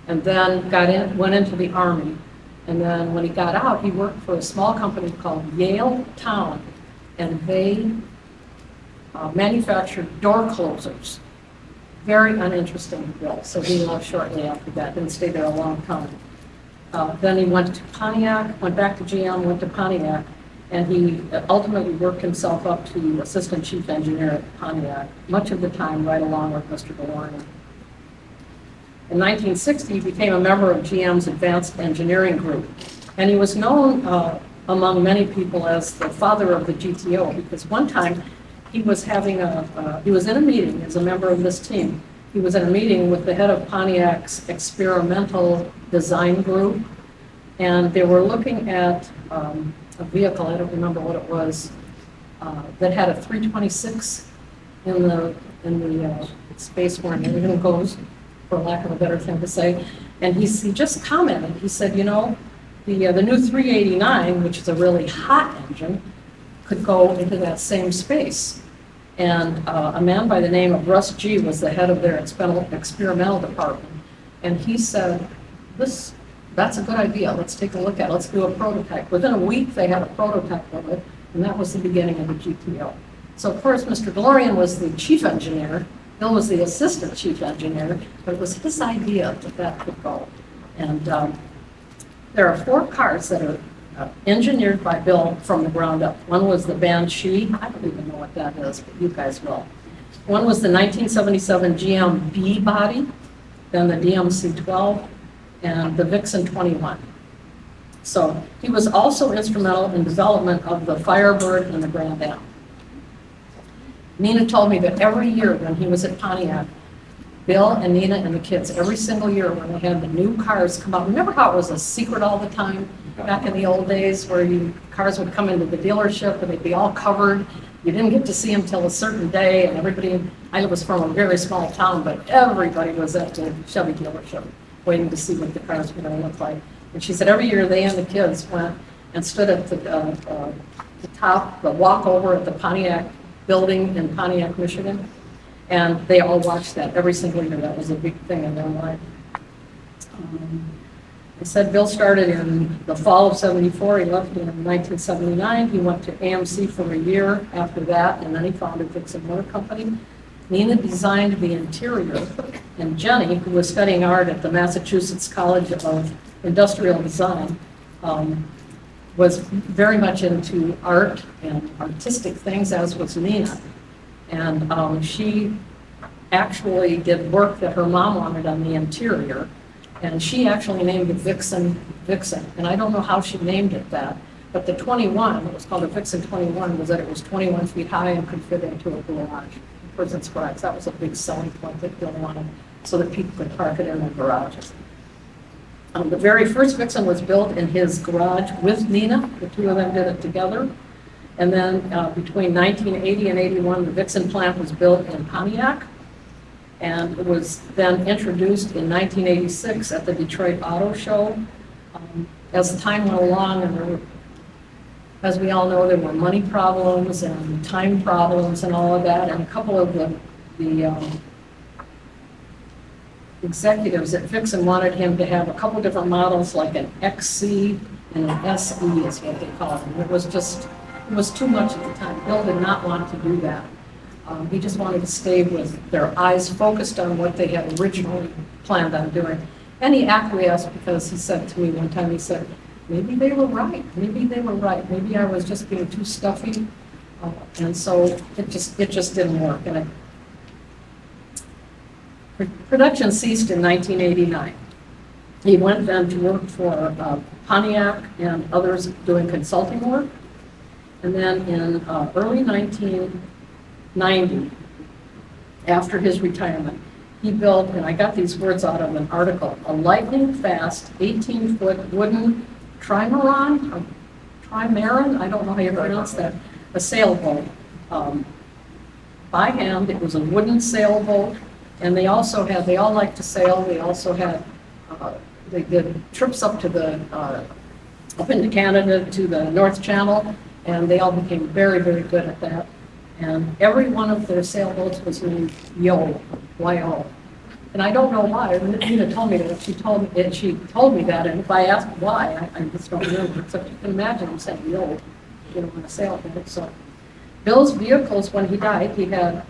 and then went into the Army. And then when he got out, he worked for a small company called Yale Town, and they manufactured door closers. Very uninteresting bill. So he left shortly after that, didn't stay there a long time. Then he went to Pontiac, went back to GM, went to Pontiac, and he ultimately worked himself up to assistant chief engineer at Pontiac, much of the time right along with Mr. DeLorean. In 1960, he became a member of GM's Advanced Engineering Group, and he was known among many people as the father of the GTO, because one time he was having he was in a meeting as a member of this team. He was in a meeting with the head of Pontiac's experimental design group, and they were looking at a vehicle, I don't remember what it was, that had a 326 in the space where everything goes, for lack of a better thing to say. And he just commented, he said, you know, the new 389, which is a really hot engine, could go into that same space. And a man by the name of Russ G. was the head of their experimental department. And he said, that's a good idea, let's take a look at it, let's do a prototype. Within a week, they had a prototype of it, and that was the beginning of the GTO. So of course, Mr. DeLorean was the chief engineer, Bill was the assistant chief engineer, but it was his idea that that could go. And there are 4 cars that are engineered by Bill from the ground up. One was the Banshee, I don't even know what that is, but you guys will. One was the 1977 GM B body, then the DMC-12, and the Vixen 21. So he was also instrumental in development of the Firebird and the Grand Am. Nina told me that every year when he was at Pontiac, Bill and Nina and the kids, every single year when they had the new cars come out, remember how it was a secret all the time back in the old days where cars would come into the dealership and they'd be all covered. You didn't get to see them till a certain day, and everybody, I was from a very small town, but everybody was at the Chevy dealership waiting to see what the cars were going to look like. And she said every year they and the kids went and stood at the top, the walkover at the Pontiac building in Pontiac, Michigan, and they all watched that every single year. That was a big thing in their life. I said Bill started in the fall of '74. He left in 1979. He went to AMC for a year after that, and then he founded Vixen Motor Company. Nina designed the interior, and Jenny, who was studying art at the Massachusetts College of Industrial Design, was very much into art and artistic things, as was Nina. And she actually did work that her mom wanted on the interior, and she actually named it Vixen. And I don't know how she named it that, but the 21, it was called a Vixen 21, was that it was 21 feet high and could fit into a garage. For instance, that was a big selling point that Bill wanted, so that people could park it in their garages. The very first Vixen was built in his garage with Nina. The two of them did it together. And then between 1980 and 81, the Vixen plant was built in Pontiac. And it was then introduced in 1986 at the Detroit Auto Show. As time went along, and as we all know, there were money problems and time problems and all of that. And a couple of the executives at Vixen wanted him to have a couple different models, like an XC and an SE is what they called them. It was too much at the time. Bill did not want to do that. He just wanted to stay with their eyes focused on what they had originally planned on doing. And he acquiesced because he said to me one time, he said, maybe they were right. Maybe they were right. Maybe I was just being too stuffy. And so it just didn't work. And production ceased in 1989. He went then to work for Pontiac and others doing consulting work. And then in early 1990, after his retirement, he built, and I got these words out of an article, a lightning-fast 18-foot wooden trimaran, I don't know how you pronounce that, a sailboat. By hand, it was a wooden sailboat, and they all like to sail. They also had, they did trips up into Canada to the North Channel, and they all became very, very good at that. And every one of their sailboats was named Yo, Y-O. And I don't know why. Nina told me that. She told me that, and if I asked why, I just don't remember. So you can imagine him saying Yo, on a sailboat. So Bill's vehicles, when he died, he had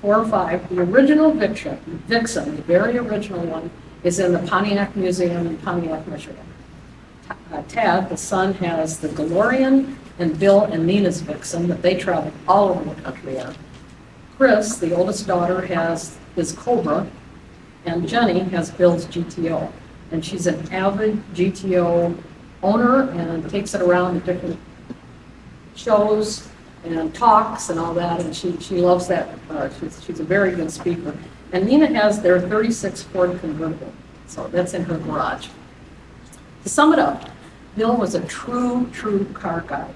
4 or 5. The original Vixen, the very original one, is in the Pontiac Museum in Pontiac, Michigan. Tad, the son, has the DeLorean, and Bill and Nina's Vixen that they traveled all over the country in. Chris, the oldest daughter, has his Cobra, and Jenny has Bill's GTO. And she's an avid GTO owner and takes it around to different shows and talks and all that, and she loves that. She's a very good speaker. And Nina has their 36 Ford convertible, so that's in her garage. To sum it up, Bill was a true car guy.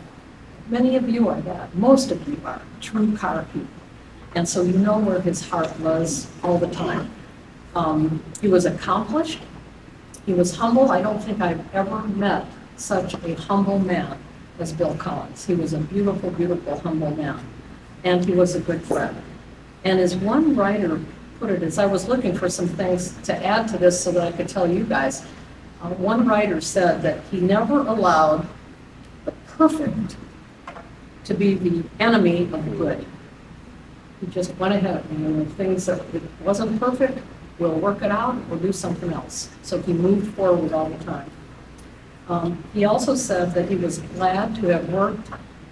Many of you are that. Most of you are true car people. And so you know where his heart was all the time. He was accomplished. He was humble. I don't think I've ever met such a humble man as Bill Collins. He was a beautiful, beautiful, humble man. And he was a good friend. And as one writer put it, as I was looking for some things to add to this so that I could tell you guys, one writer said that he never allowed the perfect to be the enemy of good. He just went ahead, and the things that it wasn't perfect, we'll work it out, we'll do something else. So he moved forward all the time. He also said that he was glad to have worked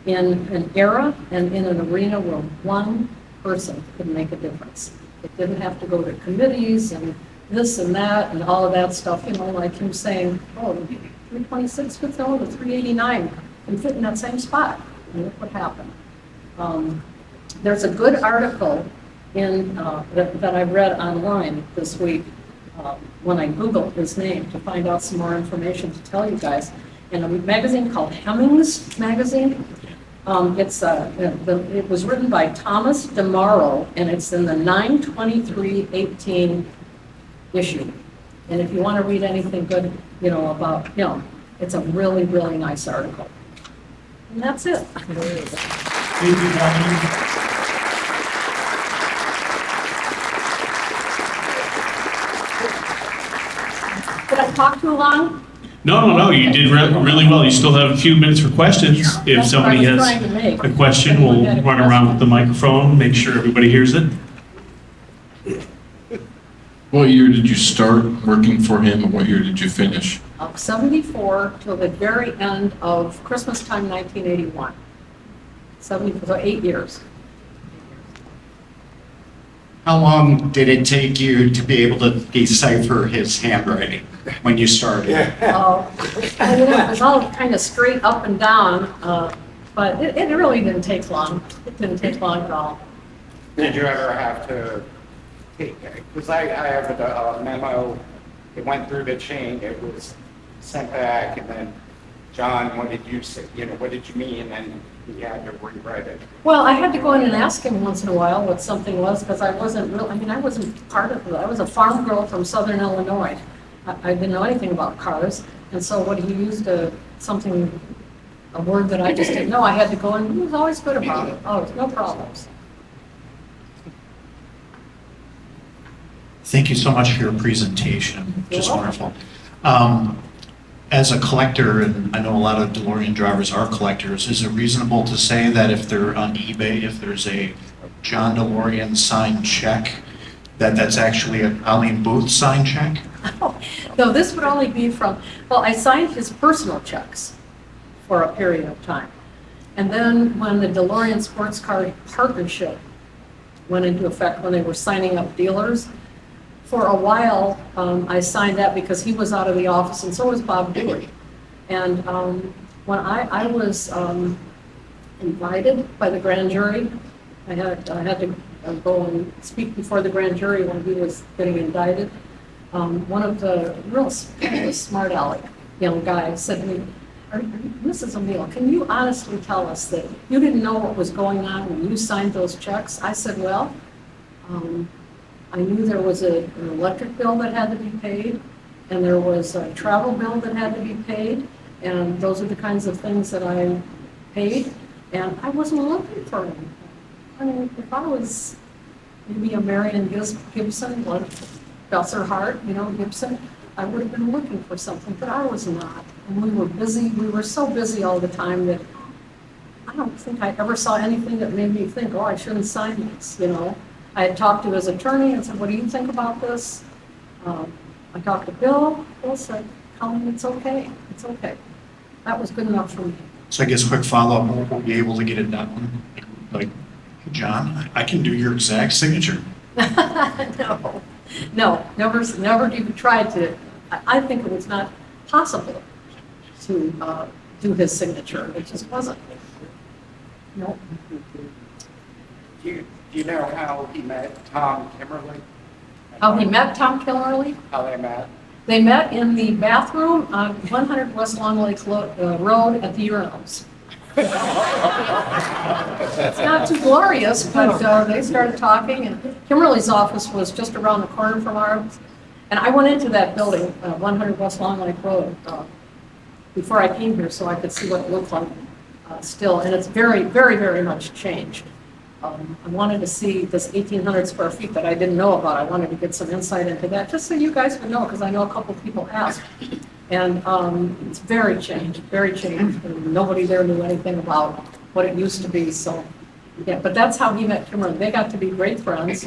in an era and in an arena where one person could make a difference. It didn't have to go to committees and this and that and all of that stuff, you know, like him saying, oh, the 326 fits in, the 389 can fit in that same spot. And look what happened. There's a good article in that I read online this week when I Googled his name to find out some more information to tell you guys. In a magazine called Hemmings Magazine. It was written by Thomas DeMauro, and it's in the 9/23/18 issue. And if you want to read anything good, you know, about him, it's a really, really nice article. And that's it. Thank you, Colleen. Did I talk too long? No, you did really well. You still have a few minutes for questions. If That's somebody what I was has trying to make. a question, we'll run around with the microphone, make sure everybody hears it. What year did you start working for him, and what year did you finish? 74 till the very end of Christmas time, 1981. 74, so 8 years. How long did it take you to be able to decipher his handwriting when you started? You know, it was all kind of straight up and down, but it really didn't take long. It didn't take long at all. Did you ever have to take, because I have a memo, it went through the chain, it was sent back, and then, John, what did you say, you know, what did you mean, and then he had to rewrite it. Well, I had to go in and ask him once in a while what something was, because I wasn't real, I mean, I wasn't part of it. I was a farm girl from southern Illinois. I didn't know anything about cars, and so when he used a word that I just didn't know, I had to go in. He was always good about it. Oh, no problems. Thank you so much for your presentation, just You're wonderful. As a collector, and I know a lot of DeLorean drivers are collectors, is it reasonable to say that if they're on eBay, if there's a John DeLorean signed check, that's actually a Colleen Booth signed check? No, this would only be from, well, I signed his personal checks for a period of time. And then when the DeLorean Sports Car Partnership went into effect, when they were signing up dealers, for a while, I signed that because he was out of the office, and so was Bob Dewey. And when I was invited by the grand jury, I had to go and speak before the grand jury when he was getting indicted. One of the real smart aleck young guys said to me, Mrs. O'Neill, can you honestly tell us that you didn't know what was going on when you signed those checks? I said, well, I knew there was an electric bill that had to be paid, and there was a travel bill that had to be paid, and those are the kinds of things that I paid, and I wasn't looking for anything. I mean, if I was maybe a Marion Gibson, like Besser Hart, you know, Gibson, I would have been looking for something, but I was not. And we were busy, we were so busy all the time that I don't think I ever saw anything that made me think, oh, I shouldn't sign this, you know. I had talked to his attorney and said, what do you think about this? I talked to Bill. Bill said, Colleen, it's okay. It's okay. That was good enough for me. So I guess quick follow-up, we'll be able to get it done. Like, John, I can do your exact signature. No, never even tried to. I think it was not possible to do his signature. It just wasn't. Nope. Do you know how he met Tom Kimmerly? How he met Tom Kilmerly? How they met? They met in the bathroom on 100 West Long Lake Road at the urinals. It's not too glorious, but they started talking, and Kimberly's office was just around the corner from ours. And I went into that building, 100 West Long Lake Road, before I came here, so I could see what it looked like still. And it's very, very, very much changed. I wanted to see this 1,800 square feet that I didn't know about. I wanted to get some insight into that, just so you guys would know, because I know a couple people asked. And it's very changed, very changed. And nobody there knew anything about what it used to be. So, yeah, but that's how he met Kimberly. They got to be great friends.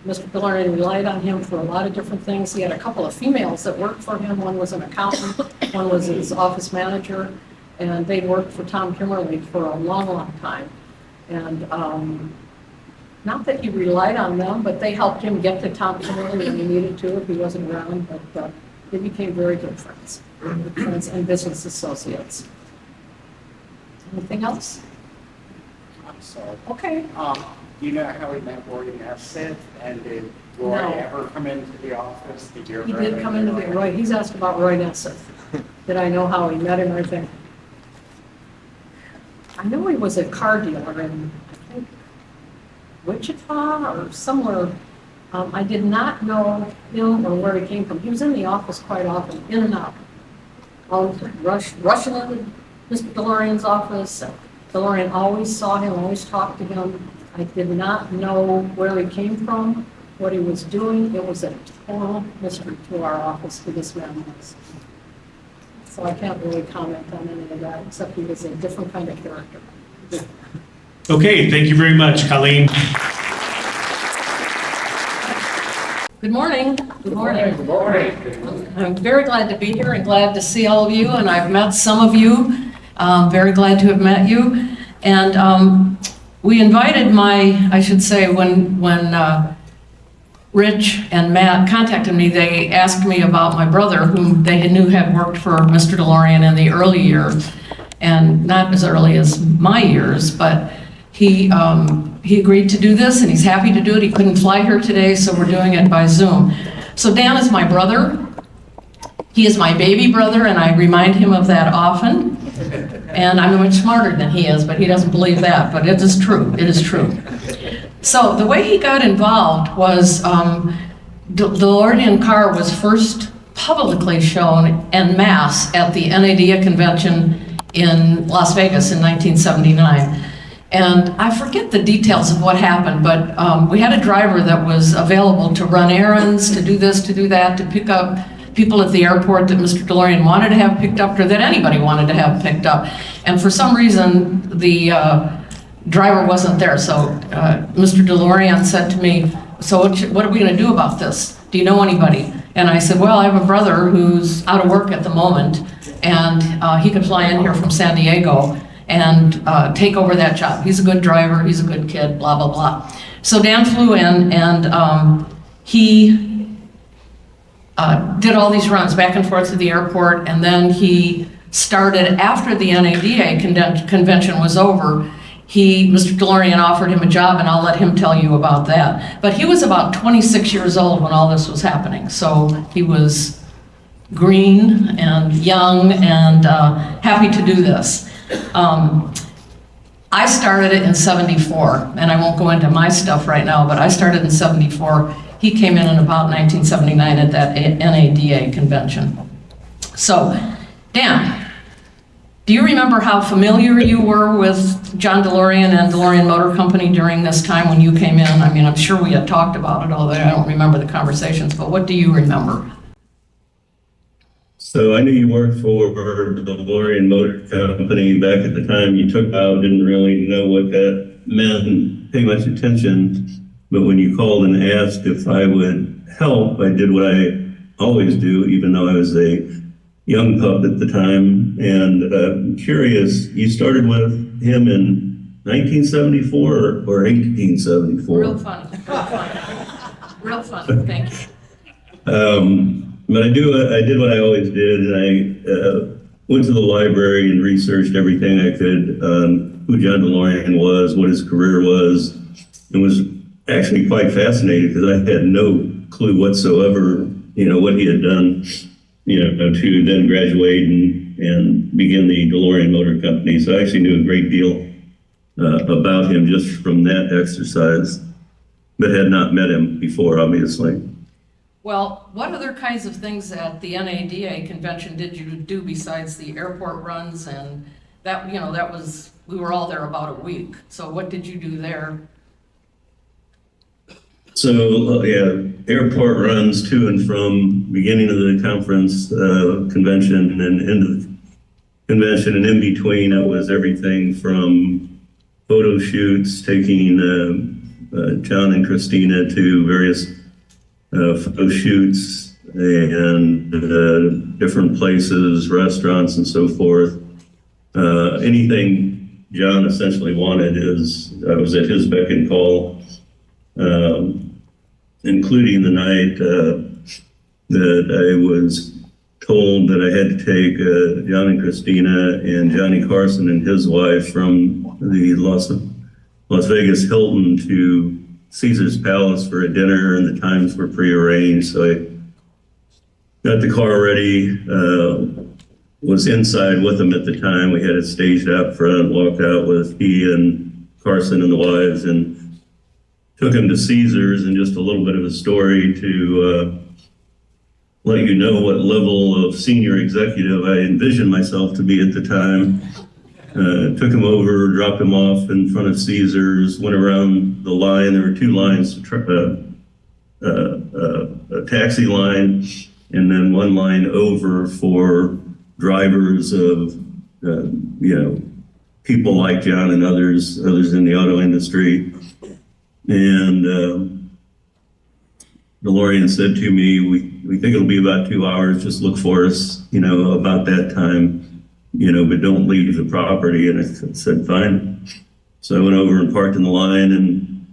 Mr. DeLorean relied on him for a lot of different things. He had a couple of females that worked for him. One was an accountant, one was his office manager, and they worked for Tom Kimmerly for a long, long time. And not that he relied on them, but they helped him get to Tom Kimmerly when he needed to if he wasn't around. But they became very good friends and business associates. Anything else? I'm sorry. Okay. Do you know how he met Roy Nesset? And did Roy No. ever come into the office? Did you He ever did come into the, Roy, he's asked about Roy Nesset. Did I know how he met him or anything? I know he was a car dealer in, I think, Wichita or somewhere. I did not know him or where he came from. He was in the office quite often, in and out. Rushing into Mr. DeLorean's office. DeLorean always saw him, always talked to him. I did not know where he came from, what he was doing. It was a total mystery to our office who this man was. So I can't really comment on any of that, except he was a different kind of character. Okay, thank you very much, Colleen. Good morning. Good morning. Good morning. I'm very glad to be here and glad to see all of you, and I've met some of you. Very glad to have met you. And we invited I should say, when Rich and Matt contacted me, they asked me about my brother, whom they knew had worked for Mr. DeLorean in the early years, and not as early as my years, but he agreed to do this, and he's happy to do it. He couldn't fly here today, so we're doing it by Zoom. So Dan is my brother. He is my baby brother, and I remind him of that often. And I'm much smarter than he is, but he doesn't believe that, but it is true. It is true. So the way he got involved was the DeLorean car was first publicly shown en masse at the NADA convention in Las Vegas in 1979. And I forget the details of what happened, but we had a driver that was available to run errands, to do this, to do that, to pick up people at the airport that Mr. DeLorean wanted to have picked up or that anybody wanted to have picked up. And for some reason, the driver wasn't there. So Mr. DeLorean said to me, so what are we gonna do about this? Do you know anybody? And I said, well, I have a brother who's out of work at the moment, and he could fly in here from San Diego and take over that job. He's a good driver, he's a good kid, blah, blah, blah. So Dan flew in, and he did all these runs back and forth to the airport, and then he started, after the NADA convention was over, Mr. DeLorean offered him a job, and I'll let him tell you about that. But he was about 26 years old when all this was happening, so he was green and young and happy to do this. I started it in '74, and I won't go into my stuff right now, but I started in '74. He came in about 1979 at that NADA convention. So, Dan, do you remember how familiar you were with John DeLorean and DeLorean Motor Company during this time when you came in? I mean, I'm sure we had talked about it, although I don't remember the conversations, but what do you remember? So I knew you worked for the DeLorean Motor Company back at the time you took out, didn't really know what that meant and pay much attention. But when you called and asked if I would help, I did what I always do, even though I was a young pup at the time. And I'm curious, you started with him in 1974 or 1874? Real fun, real fun. Real fun, thank you. But I did what I always did, and I went to the library and researched everything I could on who John DeLorean was, what his career was, and was actually quite fascinated because I had no clue whatsoever, what he had done, to then graduate and begin the DeLorean Motor Company. So I actually knew a great deal about him just from that exercise, but had not met him before, obviously. Well, what other kinds of things at the NADA convention did you do besides the airport runs and that, we were all there about a week. So what did you do there? So, airport runs to and from beginning of the conference, convention and into the convention, and in between it was everything from photo shoots, taking John and Christina to various photo shoots and different places, restaurants and so forth. Anything John essentially wanted I was at his beck and call, including the night that I was told that I had to take John and Christina and Johnny Carson and his wife from the Las Vegas Hilton to Caesar's Palace for a dinner, and the times were prearranged. So I got the car ready, was inside with them at the time. We had it staged out front, walked out with he and Carson and the wives, and took him to Caesar's. And just a little bit of a story to let you know what level of senior executive I envisioned myself to be at the time. Took him over, dropped him off in front of Caesar's, went around the line. There were two lines, a taxi line, and then one line over for drivers of, people like John and others in the auto industry. And DeLorean said to me, we think it'll be about 2 hours, just look for us, about that time. But don't leave the property. And I said, fine. So I went over and parked in the line and,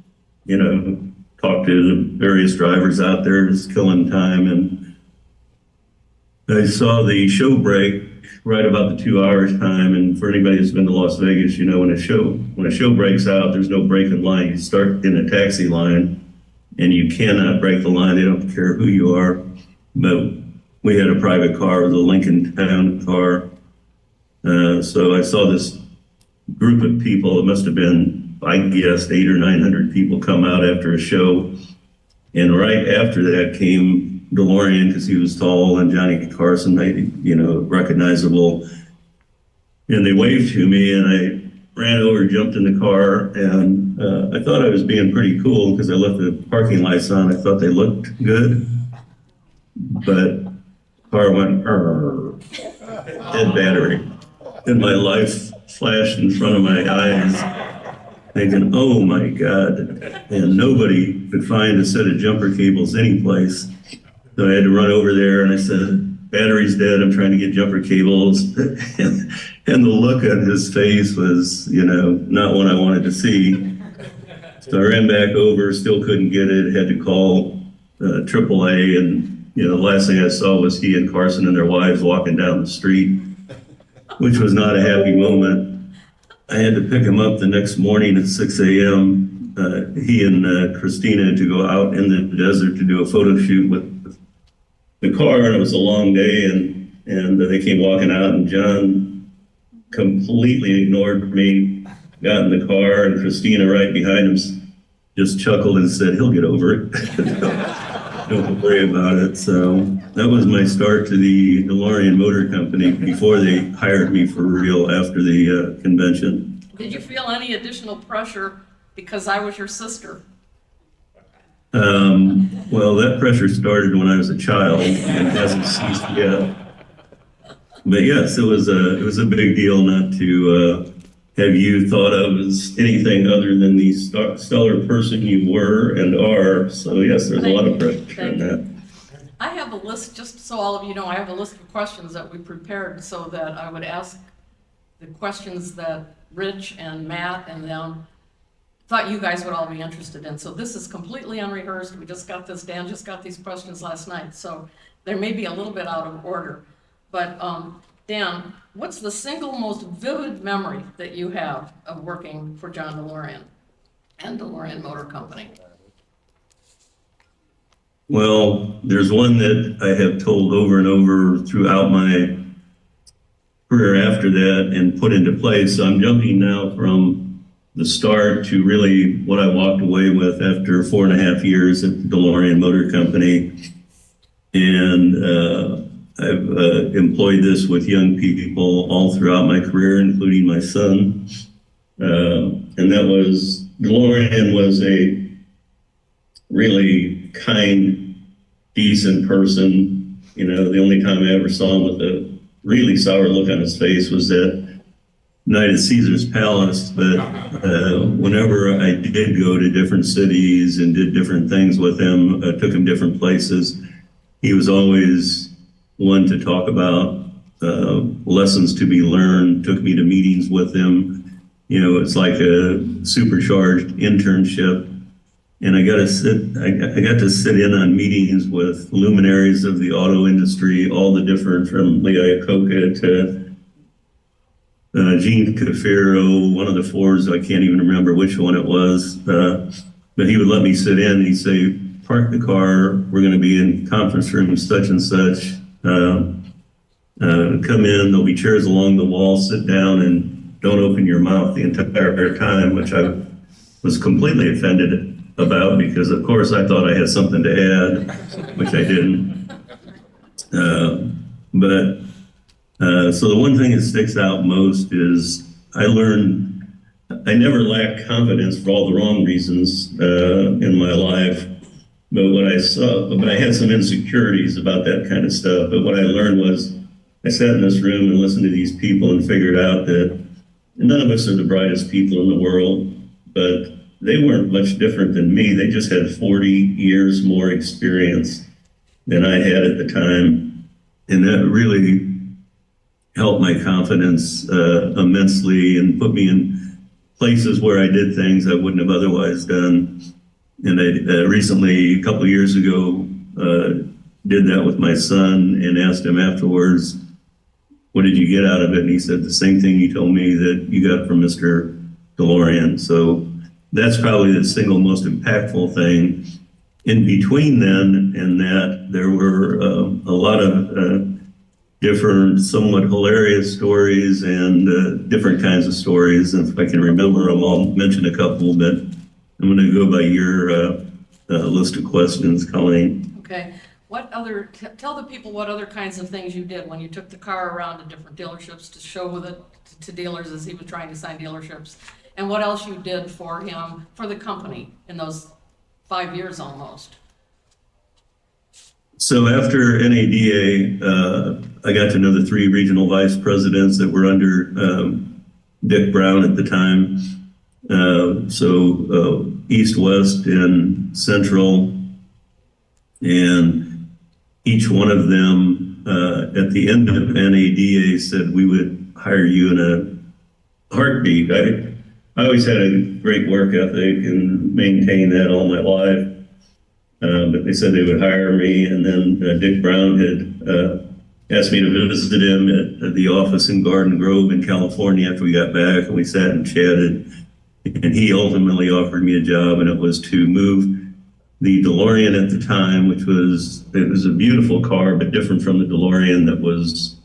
talked to the various drivers out there, just killing time. And I saw the show break right about the 2 hours time. And for anybody who's been to Las Vegas, when a show breaks out, there's no break in line. You start in a taxi line and you cannot break the line. They don't care who you are. But we had a private car, it was a Lincoln Town car. So I saw this group of people, it must have been, I guess, 800 or 900 people come out after a show. And right after that came DeLorean, because he was tall, and Johnny Carson, recognizable. And they waved to me, and I ran over, jumped in the car, and I thought I was being pretty cool because I left the parking lights on. I thought they looked good. But the car went, dead battery. And my life flashed in front of my eyes, thinking, oh my God. And nobody could find a set of jumper cables anyplace. So I had to run over there and I said, battery's dead, I'm trying to get jumper cables. And the look on his face was, not one I wanted to see. So I ran back over, still couldn't get it, had to call AAA, and the last thing I saw was he and Carson and their wives walking down the street, which was not a happy moment. I had to pick him up the next morning at 6 a.m. He and Christina to go out in the desert to do a photo shoot with the car, and it was a long day, and they came walking out, and John completely ignored me, got in the car, and Christina right behind him just chuckled and said, he'll get over it. Don't worry about it. So that was my start to the DeLorean Motor Company before they hired me for real after the convention. Did you feel any additional pressure because I was your sister? Well, that pressure started when I was a child and hasn't ceased yet. But yes, it was a big deal not to have you thought of as anything other than the stellar person you were and are. So yes, there's a lot of pressure in that. I have a list, just so all of you know, I have a list of questions that we prepared so that I would ask the questions that Rich and Matt and them thought you guys would all be interested in. So this is completely unrehearsed. We just got this, Dan just got these questions last night. So there may be a little bit out of order. But Dan, what's the single most vivid memory that you have of working for John DeLorean and DeLorean Motor Company? Well, there's one that I have told over and over throughout my career after that and put into place. So I'm jumping now from the start to really what I walked away with after 4.5 years at the DeLorean Motor Company. And I've employed this with young people all throughout my career, including my son. And that was, DeLorean was a really kind, decent person. You know, the only time I ever saw him with a really sour look on his face was that night at Caesar's Palace. But whenever I did go to different cities and did different things with him, took him different places, he was always one to talk about lessons to be learned, took me to meetings with him. You know, it's like a supercharged internship. And I got to sit in on meetings with luminaries of the auto industry, all the different, from Lee Iacocca to Gene Cafaro, one of the Fords, I can't even remember which one it was. But he would let me sit in and he'd say, park the car, we're going to be in conference room such and such. Come in, there'll be chairs along the wall, sit down and don't open your mouth the entire time, which I was completely offended about, because of course I thought I had something to add, which I didn't. So the one thing that sticks out most is I learned I never lacked confidence for all the wrong reasons in my life. But I had some insecurities about that kind of stuff. But what I learned was I sat in this room and listened to these people and figured out that none of us are the brightest people in the world, but they weren't much different than me. They just had 40 years more experience than I had at the time. And that really helped my confidence immensely and put me in places where I did things I wouldn't have otherwise done. And I recently, a couple of years ago, did that with my son and asked him afterwards, what did you get out of it? And he said, the same thing you told me that you got from Mr. DeLorean. So that's probably the single most impactful thing. In between then and that, there were a lot of different, somewhat hilarious stories and different kinds of stories. And if I can remember them, I'll mention a couple, but I'm going to go by your list of questions, Colleen. Okay. Tell the people what other kinds of things you did when you took the car around to different dealerships to show to dealers as he was trying to sign dealerships, and what else you did for him, for the company in those 5 years almost. So after NADA, I got to know the 3 regional vice presidents that were under Dick Brown at the time. East, West, and Central, and each one of them at the end of NADA said we would hire you in a heartbeat. I always had a great work ethic and maintained that all my life, but they said they would hire me. And then Dick Brown had asked me to visit him at the office in Garden Grove in California after we got back, and we sat and chatted. And he ultimately offered me a job, and it was to move the DeLorean at the time, it was a beautiful car, but different from the DeLorean that was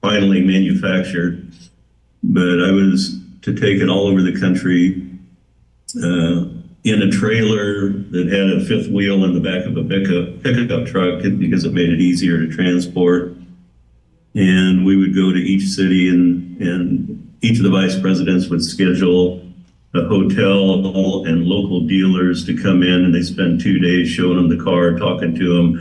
finally manufactured. But I was to take it all over the country in a trailer that had a 5th wheel in the back of a pickup truck because it made it easier to transport. And we would go to each city, and each of the vice presidents would schedule a hotel and local dealers to come in, and they spend 2 days showing them the car, talking to them,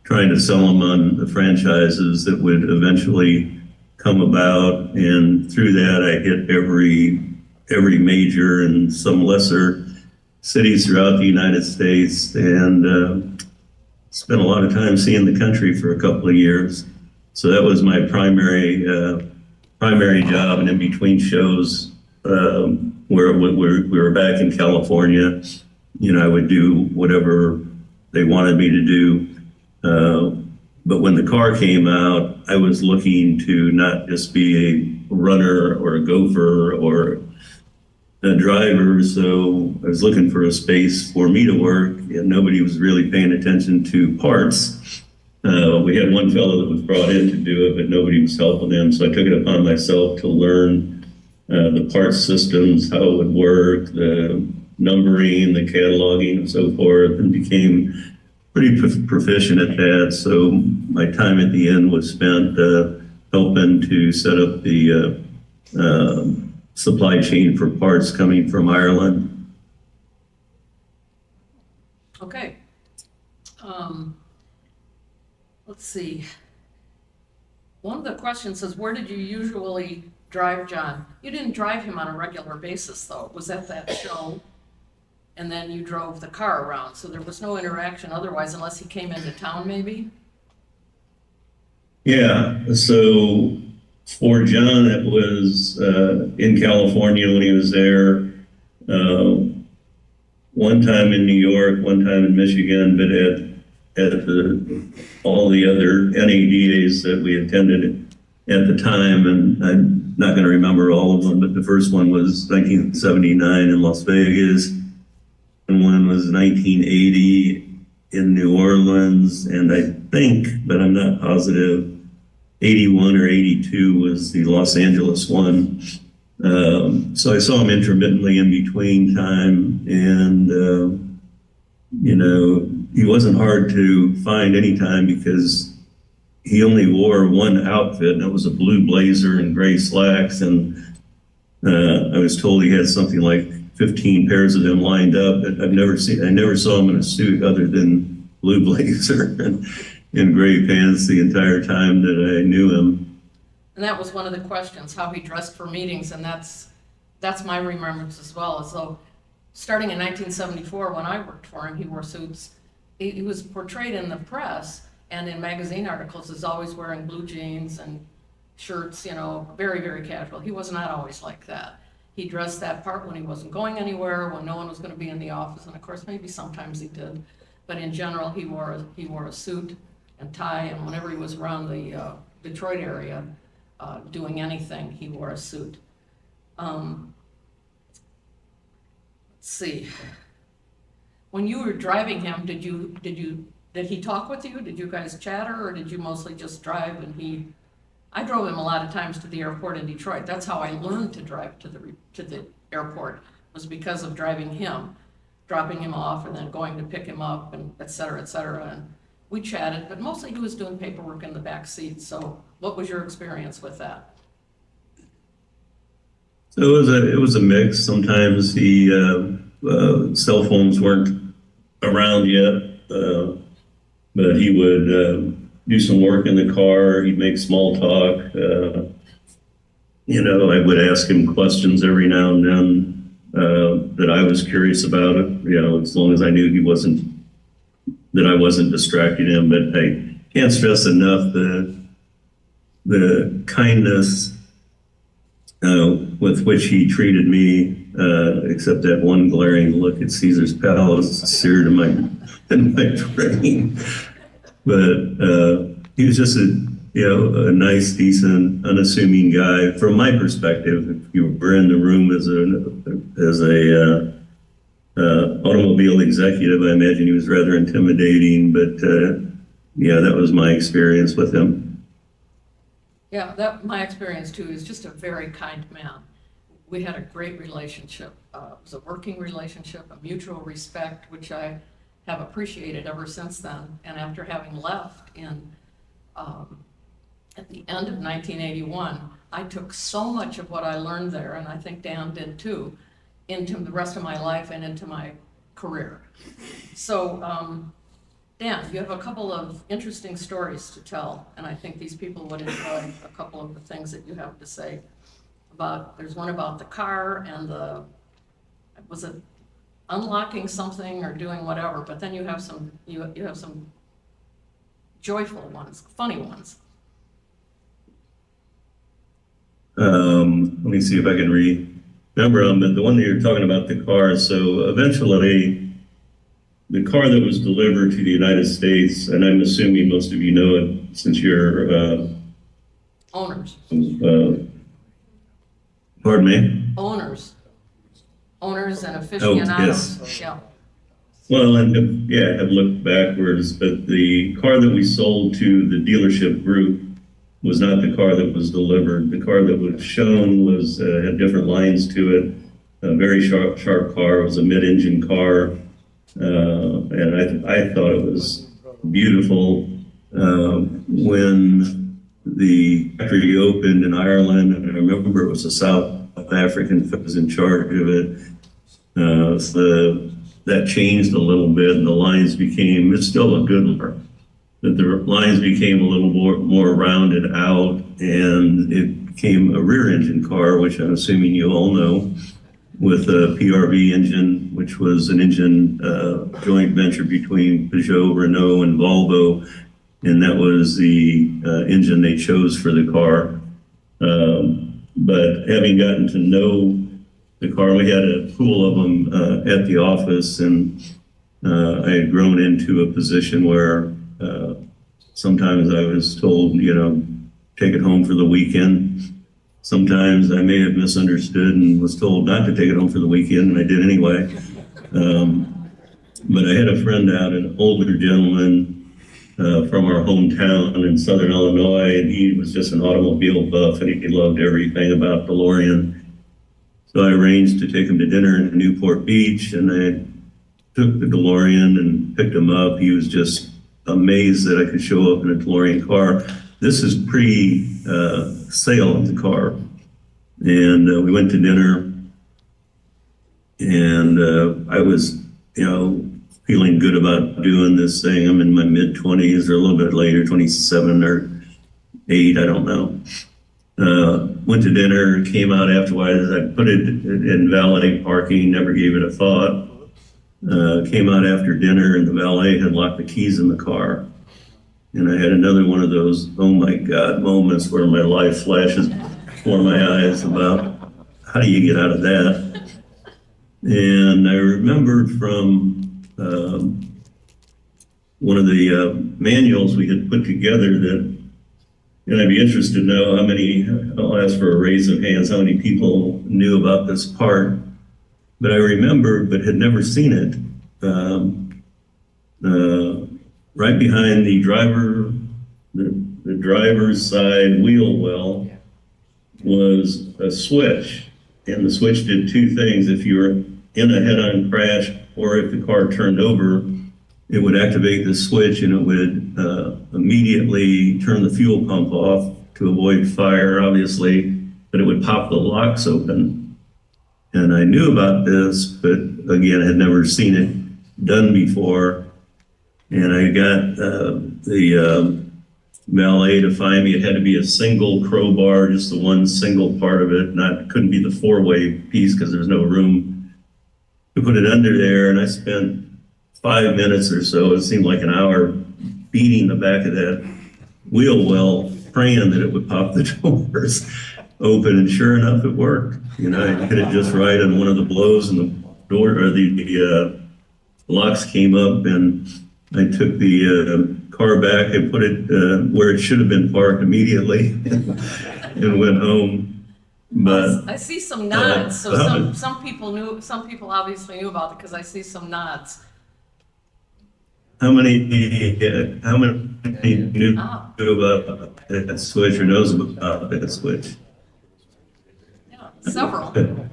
trying to sell them on the franchises that would eventually come about. And through that, I hit every major and some lesser cities throughout the United States, and spent a lot of time seeing the country for a couple of years. So that was my primary job. And in between shows, where we were back in California, you know, I would do whatever they wanted me to do. But when the car came out, I was looking to not just be a runner or a gopher or a driver, so I was looking for a space for me to work, and nobody was really paying attention to parts. We had one fellow that was brought in to do it, but nobody was helping him, so I took it upon myself to learn the parts systems, how it would work, the numbering, the cataloging, and so forth, and became pretty proficient at that. So my time at the end was spent helping to set up the supply chain for parts coming from Ireland. Okay. Let's see. One of the questions says, where did you usually drive John? You didn't drive him on a regular basis, though. It was at that show, and then you drove the car around, so there was no interaction otherwise, unless he came into town, maybe? Yeah, so for John, it was in California when he was there, one time in New York, one time in Michigan, but at all the other NADAs that we attended at the time, and I'm not going to remember all of them, but the first one was 1979 in Las Vegas, and one was 1980 in New Orleans, and I think, but I'm not positive, 81 or 82 was the Los Angeles one. So I saw him intermittently in between time, and he wasn't hard to find anytime because he only wore one outfit, and it was a blue blazer and gray slacks, and I was told he had something like 15 pairs of them lined up, but I never saw him in a suit other than blue blazer and gray pants the entire time that I knew him. And that was one of the questions, how he dressed for meetings, and that's my remembrance as well. So starting in 1974, when I worked for him, he wore suits. He was portrayed in the press and in magazine articles as always wearing blue jeans and shirts, very, very casual. He was not always like that. He dressed that part when he wasn't going anywhere, when no one was going to be in the office, and of course, maybe sometimes he did. But in general, he wore a suit and tie, and whenever he was around the Detroit area doing anything, he wore a suit. Let's see. When you were driving him, did he talk with you? Did you guys chatter, or did you mostly just drive? And I drove him a lot of times to the airport in Detroit. That's how I learned to drive to the airport, was because of driving him, dropping him off, and then going to pick him up, and et cetera, et cetera. And we chatted, but mostly he was doing paperwork in the back seat. So what was your experience with that? So it was a mix. Sometimes cell phones weren't around yet, but he would do some work in the car. He'd make small talk. I would ask him questions every now and then that I was curious about it. As long as I knew that I wasn't distracting him. But I can't stress enough the kindness with which he treated me, except that one glaring look at Caesar's Palace seared in my brain. But he was just a nice, decent, unassuming guy. From my perspective, if you were in the room as a automobile executive, I imagine he was rather intimidating. But that was my experience with him. Yeah, my experience too is just a very kind man. We had a great relationship. It was a working relationship, a mutual respect, which I have appreciated ever since then. And after having left at the end of 1981, I took so much of what I learned there, and I think Dan did too, into the rest of my life and into my career. So, Dan, you have a couple of interesting stories to tell, and I think these people would enjoy a couple of the things that you have to say there's one about the car and was it unlocking something or doing whatever, but then you have some joyful ones, funny ones. Let me see if I can remember them, but the one that you're talking about, the car. So eventually, the car that was delivered to the United States, and I'm assuming most of you know it since you're Owners, Pardon me? owners and Oh, aficionados. yes. Yeah. Well, and yeah, I've looked backwards, but the car that we sold to the dealership group was not the car that was delivered. The car that was shown was had different lines to it. A very sharp car. It was a mid-engine car, and I thought it was beautiful. When the factory opened in Ireland, and I remember it was a South African that was in charge of it. So that changed a little bit, and the lines became, it's still a good car, but the lines became a little more rounded out, and it became a rear engine car, which I'm assuming you all know, with a PRV engine, which was an engine joint venture between Peugeot, Renault, and Volvo, and that was the engine they chose for the car. But having gotten to know the car, we had a pool of them at the office, and I had grown into a position where sometimes I was told, take it home for the weekend. Sometimes I may have misunderstood and was told not to take it home for the weekend, and I did anyway. But I had a friend out, an older gentleman from our hometown in Southern Illinois, and he was just an automobile buff, and he loved everything about DeLorean. So I arranged to take him to dinner in Newport Beach, and I took the DeLorean and picked him up. He was just amazed that I could show up in a DeLorean car. This is pre-sale of the car. And we went to dinner, and I was, feeling good about doing this thing. I'm in my mid-20s or a little bit later, 27 or 8, I don't know. Went to dinner, came out afterwards. I put it in valet parking, never gave it a thought. Came out after dinner, and the valet had locked the keys in the car. And I had another one of those, oh my God, moments where my life flashes before my eyes about how do you get out of that. And I remembered from one of the manuals we had put together that, and I'd be interested to know how many, I'll ask for a raise of hands, how many people knew about this part. But I remembered, but had never seen it. Right behind the driver's side wheel well was a switch, and the switch did two things. If you were in a head-on crash, or if the car turned over, it would activate the switch, and it would immediately turn the fuel pump off to avoid fire, obviously, but it would pop the locks open. And I knew about this, but again, I had never seen it done before. And I got the valet to find me. It had to be a single crowbar, just the one single part of it. Couldn't be the 4-way piece because there's no room to put it under there. And I spent 5 minutes or so, it seemed like an hour, beating the back of that wheel well, praying that it would pop the doors open. And sure enough, it worked. I hit it just right on one of the blows, and the door, or the locks came up, and I took the car back and put it where it should have been parked immediately and went home. But I see some nods, so some people obviously knew about it because I see some nods. How many knew about that switch or knows about that switch? Yeah, several.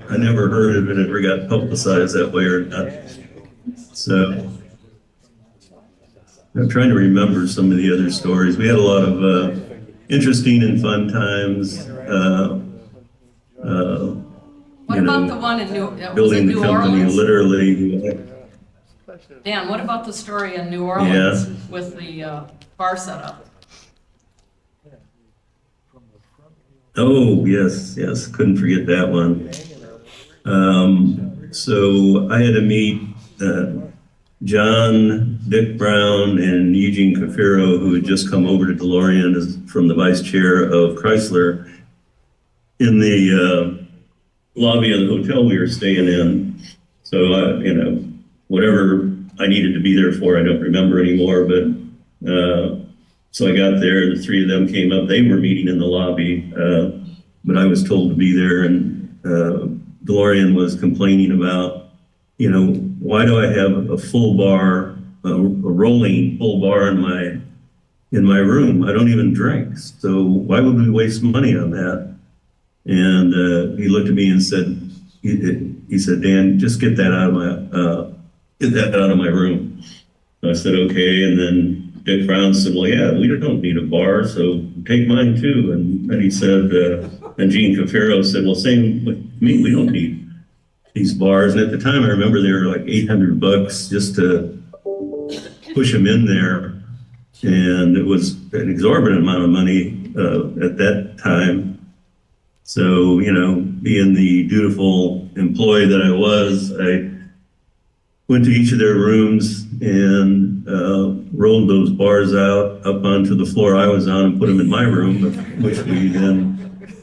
I never heard of it, ever got publicized that way or not. So I'm trying to remember some of the other stories. We had a lot of interesting and fun times. What about the one in building the New company Orleans? literally. Dan, what about the story in New Orleans with the bar setup? Oh, yes, couldn't forget that one. So I had to meet John, Dick Brown, and Eugene Cafiro, who had just come over to DeLorean from the vice chair of Chrysler, in the lobby of the hotel we were staying in. So, whatever I needed to be there for, I don't remember anymore, but So I got there, the three of them came up. They were meeting in the lobby, but I was told to be there. And DeLorean was complaining about, why do I have a full bar, a rolling full bar in my room? I don't even drink. So why would we waste money on that? And he looked at me and said, he said, Dan, just get that out of my room. So I said, okay. And then Dick Brown said, well, yeah, we don't need a bar, so take mine too. And then he said, and Gene Cafaro said, well, same with me, we don't need these bars. And at the time, I remember they were like $800 just to push them in there. And it was an exorbitant amount of money at that time. So, being the dutiful employee that I was, I went to each of their rooms and rolled those bars out up onto the floor I was on and put them in my room, which we then,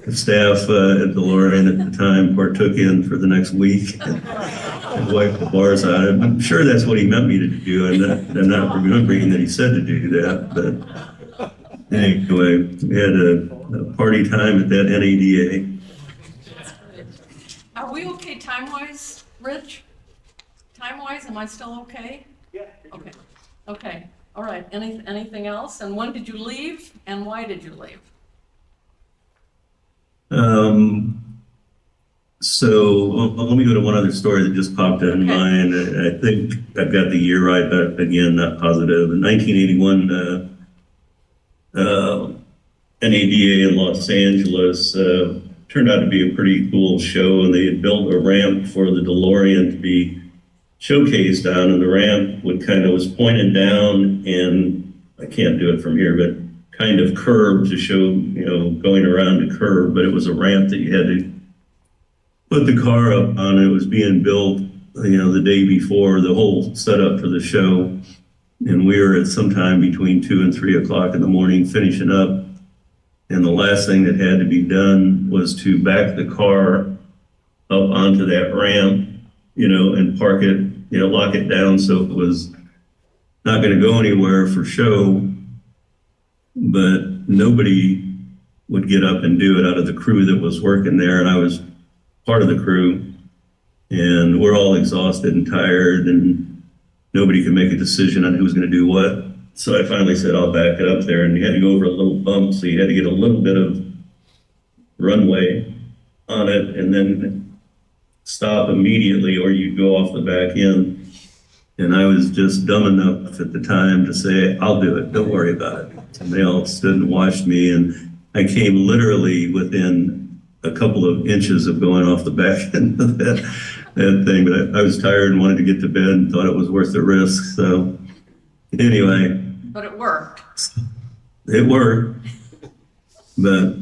the staff at DeLorean at the time partook in for the next week and wiped the bars out. I'm sure that's what he meant me to do. I'm not remembering that he said to do that, but anyway, we had a party time at that NADA. Are we okay time-wise, Rich? Time-wise, am I still okay? Yeah. Okay, okay, all right. Anything else? And when did you leave, and why did you leave? So let me go to one other story that just popped in mind. I think I've got the year right, but again, not positive. In 1981, NADA in Los Angeles turned out to be a pretty cool show, and they had built a ramp for the DeLorean to be showcased on, and the ramp was pointed down, and I can't do it from here, but kind of curved to show, going around the curve, but it was a ramp that you had to put the car up on. It was being built, the day before, the whole setup for the show. And we were at sometime between 2 and 3 o'clock in the morning finishing up. And the last thing that had to be done was to back the car up onto that ramp, and park it, lock it down so it was not going to go anywhere for show. But nobody would get up and do it out of the crew that was working there. And I was part of the crew, and we're all exhausted and tired, and nobody could make a decision on who was going to do what. So I finally said, I'll back it up there. And you had to go over a little bump, so you had to get a little bit of runway on it and then stop immediately, or you'd go off the back end. And I was just dumb enough at the time to say, I'll do it, don't worry about it. And they all stood and watched me, and I came literally within a couple of inches of going off the back end of that thing. But I was tired and wanted to get to bed and thought it was worth the risk. So anyway. But it worked. It worked. But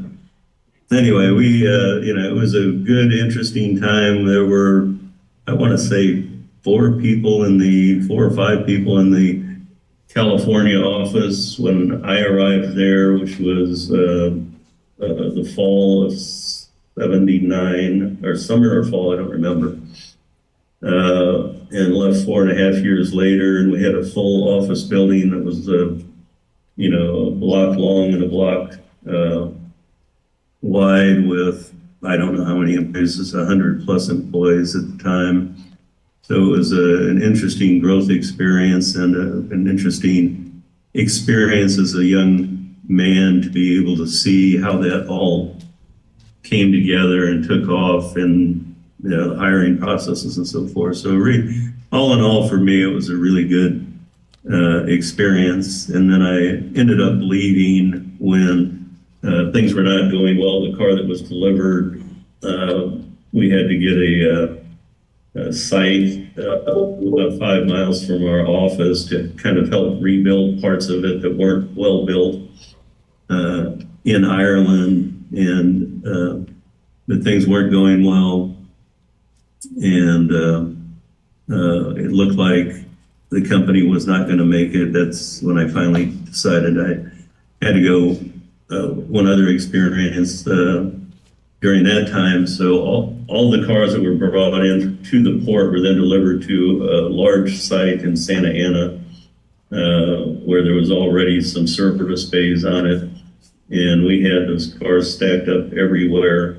anyway, we, it was a good, interesting time. There were, I want to say, 4 or 5 people in the California office when I arrived there, which was the fall of 79, or summer or fall, I don't remember. And left 4.5 years later, and we had a full office building that was, a block long and a block wide with, I don't know how many employees, 100 plus employees at the time. So it was an interesting growth experience and an interesting experience as a young man to be able to see how that all came together and took off, and the hiring processes and so forth. So really, all in all, for me, it was a really good experience. And then I ended up leaving when things were not going well. The car that was delivered, we had to get a site about 5 miles from our office to kind of help rebuild parts of it that weren't well built in Ireland, and but things weren't going well, and it looked like the company was not going to make it. That's when I finally decided I had to go. One other experience during that time. So all the cars that were brought in to the port were then delivered to a large site in Santa Ana. where there was already some service bays on it. And we had those cars stacked up everywhere.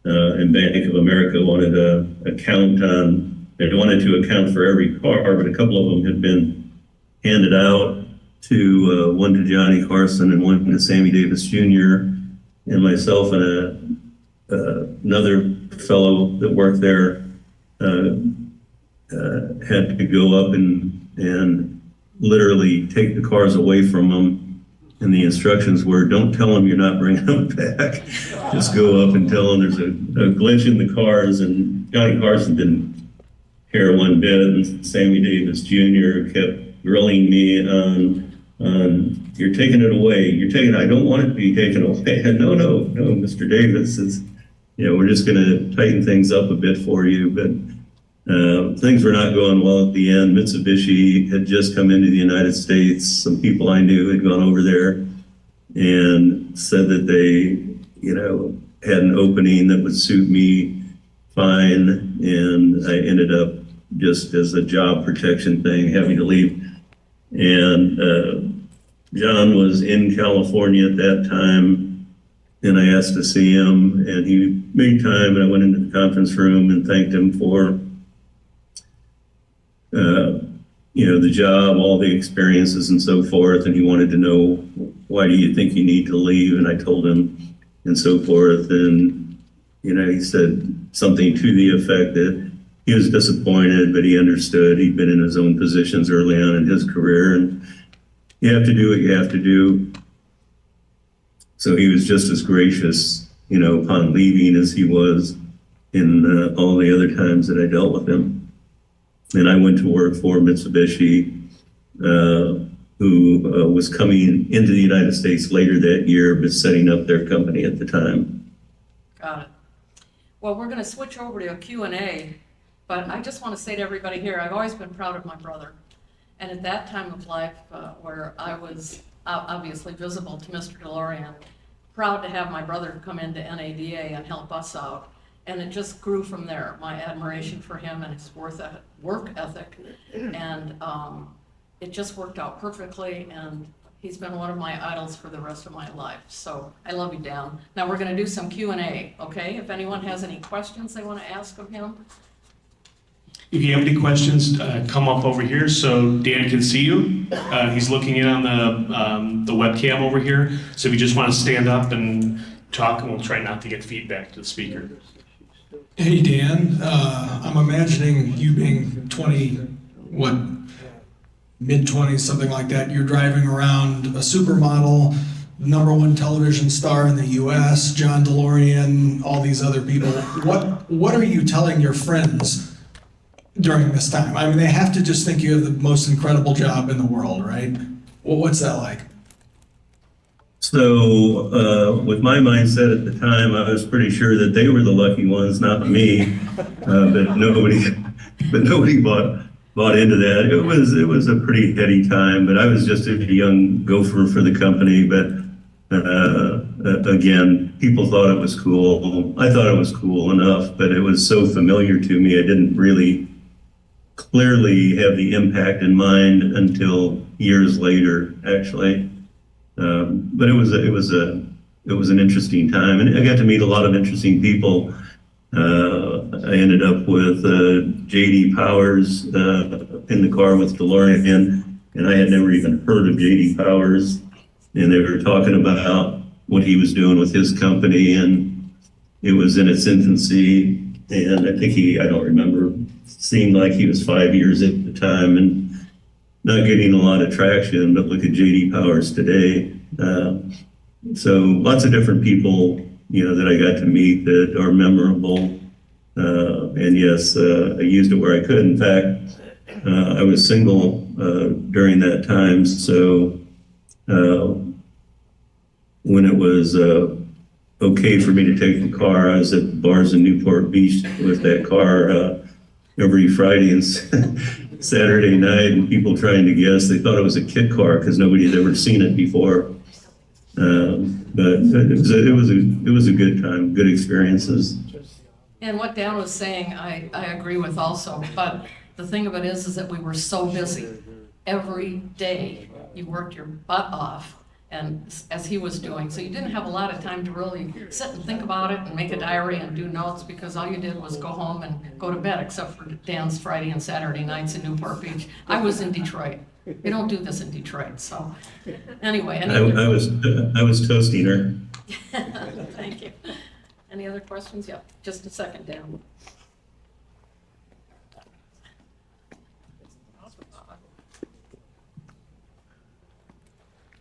And Bank of America wanted they wanted to account for every car, but a couple of them had been handed out to one to Johnny Carson and one to Sammy Davis Jr. and myself and another fellow that worked there had to go up and literally take the cars away from them. And the instructions were, don't tell them you're not bringing them back. Just go up and tell them there's a glitch in the cars. And Johnny Carson didn't care one bit. And Sammy Davis Jr. kept grilling me on you're taking it away. I don't want it to be taken away. No, Mr. Davis, we're just going to tighten things up a bit for you. But things were not going well at the end. Mitsubishi had just come into the United States. Some people I knew had gone over there and said that they, had an opening that would suit me fine. And I ended up just as a job protection thing, having to leave. And John was in California at that time, and I asked to see him, and he made time, and I went into the conference room and thanked him for the job, all the experiences and so forth. And he wanted to know, why do you think you need to leave? And I told him and so forth. And, he said something to the effect that he was disappointed, but he understood. He'd been in his own positions early on in his career, and you have to do what you have to do. So he was just as gracious, upon leaving as he was in all the other times that I dealt with him. And I went to work for Mitsubishi, who was coming into the United States later that year, but setting up their company at the time. Got it. Well, we're going to switch over to a Q&A, but I just want to say to everybody here, I've always been proud of my brother. And at that time of life, where I was obviously visible to Mr. DeLorean, proud to have my brother come into NADA and help us out. And it just grew from there, my admiration for him and his work ethic. And it just worked out perfectly, and he's been one of my idols for the rest of my life. So I love you, Dan. Now we're gonna do some Q&A, okay? If anyone has any questions they wanna ask of him. If you have any questions, come up over here so Dan can see you. He's looking in on the webcam over here. So if you just want to stand up and talk, and we'll try not to get feedback to the speaker. Hey, Dan. I'm imagining you being 20, mid-20s, something like that. You're driving around a supermodel, #1 television star in the U.S., John DeLorean, all these other people. What are you telling your friends during this time? I mean, they have to just think you have the most incredible job in the world, right? Well, what's that like? So with my mindset at the time, I was pretty sure that they were the lucky ones, not me. But nobody bought into that. It was a pretty heady time, but I was just a young gopher for the company. But again, people thought it was cool. I thought it was cool enough, but it was so familiar to me, I didn't really clearly have the impact in mind until years later, actually. But it was an interesting time, and I got to meet a lot of interesting people. I ended up with J.D. Powers in the car with DeLorean, and I had never even heard of J.D. Powers, and they were talking about what he was doing with his company, and it was in its infancy, and I think I don't remember, seemed like he was 5 years at the time, and not getting a lot of traction, but look at J.D. Powers today. So lots of different people, that I got to meet that are memorable. And yes, I used it where I could. In fact, I was single during that time. So when it was okay for me to take the car, I was at bars in Newport Beach with that car every Friday and Saturday night, and people trying to guess. They thought it was a kit car because nobody had ever seen it before. But it was a good time, good experiences. And what Dan was saying, I agree with also. But the thing of it is that we were so busy. every day. You worked your butt off, and as he was doing, so you didn't have a lot of time to really sit and think about it and make a diary and do notes, because all you did was go home and go to bed, except for Dan's Friday and Saturday nights in Newport Beach. I was in Detroit. We don't do this in Detroit, so anyway. I was toasting her. Thank you. Any other questions? Yeah, just a second, Dan.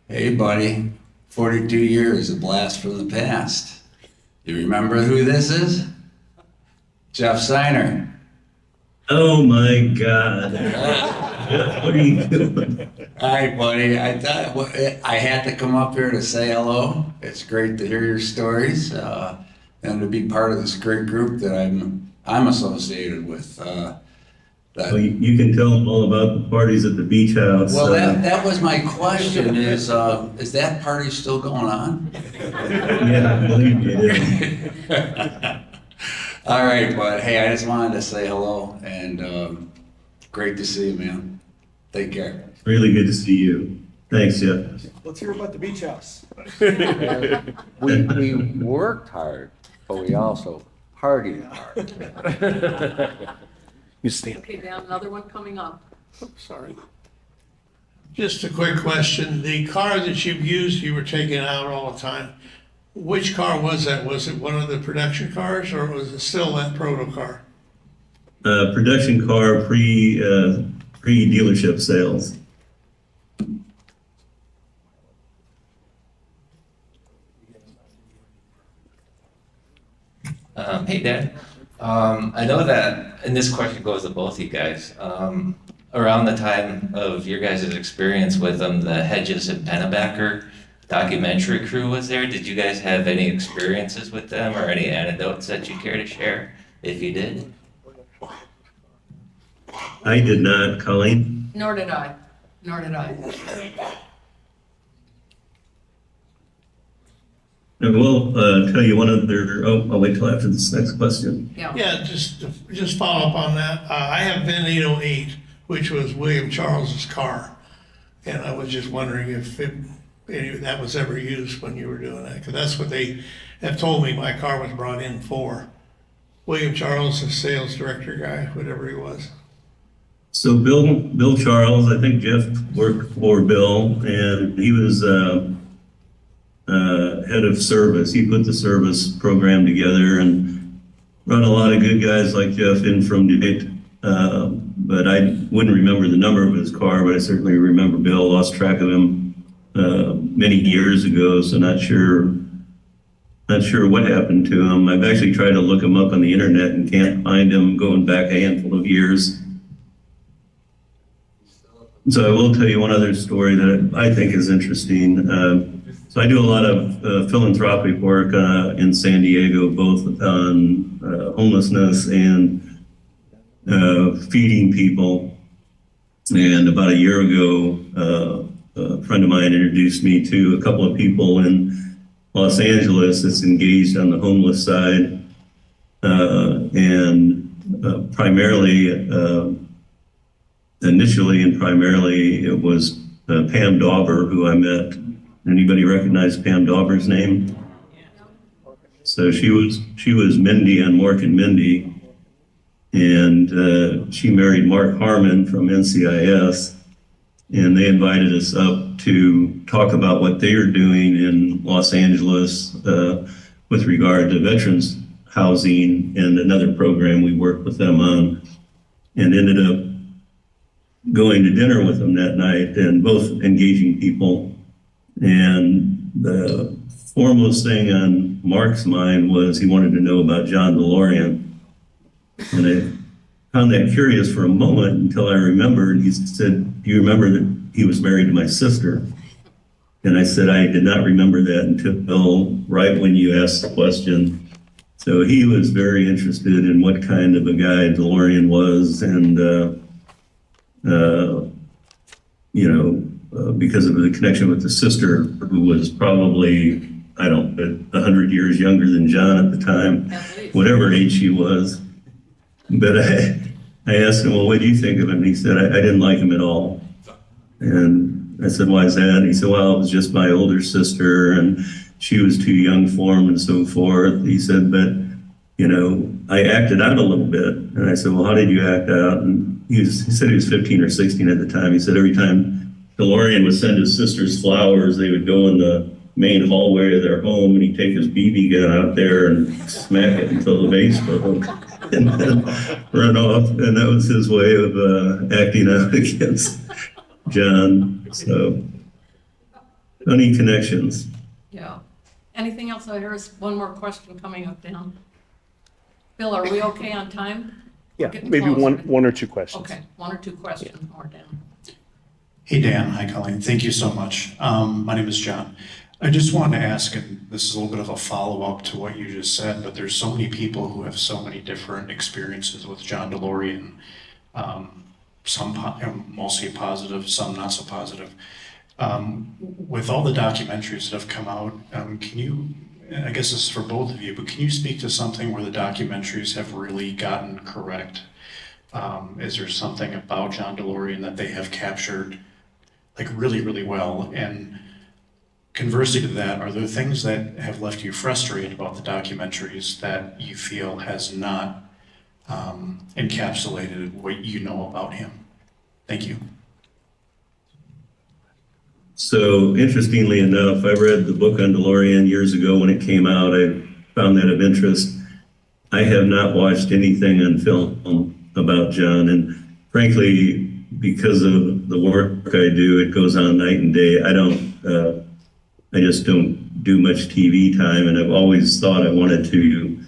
Hey, buddy. 42 years, a blast from the past. You remember who this is? Jeff Seiner. Oh my God. What are you doing? Hi, buddy. I thought I had to come up here to say hello. It's great to hear your stories and to be part of this great group that I'm associated with. Well, you can tell them all about the parties at the beach house. Well, that was my question. Is that party still going on? Yeah, I believe it is. All right, but hey, I just wanted to say hello and great to see you, man. Take care. Really good to see you. Thanks, Jeff. Let's hear about the beach house. We worked hard, but we also partied hard. You stand. Okay, Dan, another one coming up. Sorry. Just a quick question. The car that you've used, you were taking out all the time. Which car was that? Was it one of the production cars or was it still that proto car? Production car pre-dealership sales. Hey, Dad. I know that, and this question goes to both of you guys. Around the time of your guys' experience with them, the Hedges and Pennebaker documentary crew was there. Did you guys have any experiences with them or any anecdotes that you care to share, if you did? I did not, Colleen. Nor did I. I will tell you one other. I'll wait till after this next question. Yeah, just follow up on that. I have VIN 808, which was William Charles's car. And I was just wondering if that was ever used when you were doing that, because that's what they have told me my car was brought in for. William Charles, the sales director guy, whatever he was. So Bill Charles, I think Jeff worked for Bill, and he was head of service. He put the service program together and run a lot of good guys like Jeff in from Detroit. But I wouldn't remember the number of his car, but I certainly remember Bill. Lost track of him many years ago, so not sure what happened to him. I've actually tried to look him up on the internet and can't find him going back a handful of years. So I will tell you one other story that I think is interesting. So I do a lot of philanthropic work in San Diego, both on homelessness and feeding people. And about a year ago, a friend of mine introduced me to a couple of people in Los Angeles that's engaged on the homeless side. And initially and primarily it was Pam Dauber who I met. Anybody recognize Pam Dauber's name? So she was Mindy on Mork and Mindy, and she married Mark Harmon from NCIS, and they invited us up to talk about what they are doing in Los Angeles with regard to veterans housing and another program we worked with them on, and ended up going to dinner with them that night, and both engaging people. And the foremost thing on Mark's mind was he wanted to know about John DeLorean. And I found that curious for a moment until I remembered. He said, "Do you remember that he was married to my sister?" And I said, "I did not remember that until right when you asked the question." So he was very interested in what kind of a guy DeLorean was, and because of the connection with the sister, who was probably, 100 years younger than John at the time, whatever age she was. But I asked him, "Well, what do you think of him?" And he said, I didn't like him at all. And I said, why is that? And he said, well, it was just my older sister and she was too young for him and so forth. He said, but, you know, I acted out a little bit. And I said, well, how did you act out? And he said he was 15 or 16 at the time. He said every time DeLorean would send his sisters flowers, they would go in the main hallway of their home and he'd take his BB gun out there and smack it until the vase broke and then run off. And that was his way of acting out against John. So, funny connections. Yeah. Anything else? Here's one more question coming up, Dan. Bill, are we okay on time? We're Yeah, getting maybe closer. one or two questions. Okay, one or two questions more, Dan. Hey, Dan. Hi, Colleen. Thank you so much. My name is John. I just wanted to ask, and this is a little bit of a follow-up to what you just said, but there's so many people who have so many different experiences with John DeLorean. Mostly positive, some not so positive. With all the documentaries that have come out, can you, I guess this is for both of you, but can you speak to something where the documentaries have really gotten correct? Is there something about John DeLorean that they have captured like really, really well? And conversely to that, are there things that have left you frustrated about the documentaries that you feel has not encapsulated what you know about him? Thank you. So interestingly enough, I read the book on DeLorean years ago when it came out. I found that of interest. I have not watched anything on film about John, and frankly, because of the work I do, it goes on night and day. I just don't do much TV time, and I've always thought I wanted to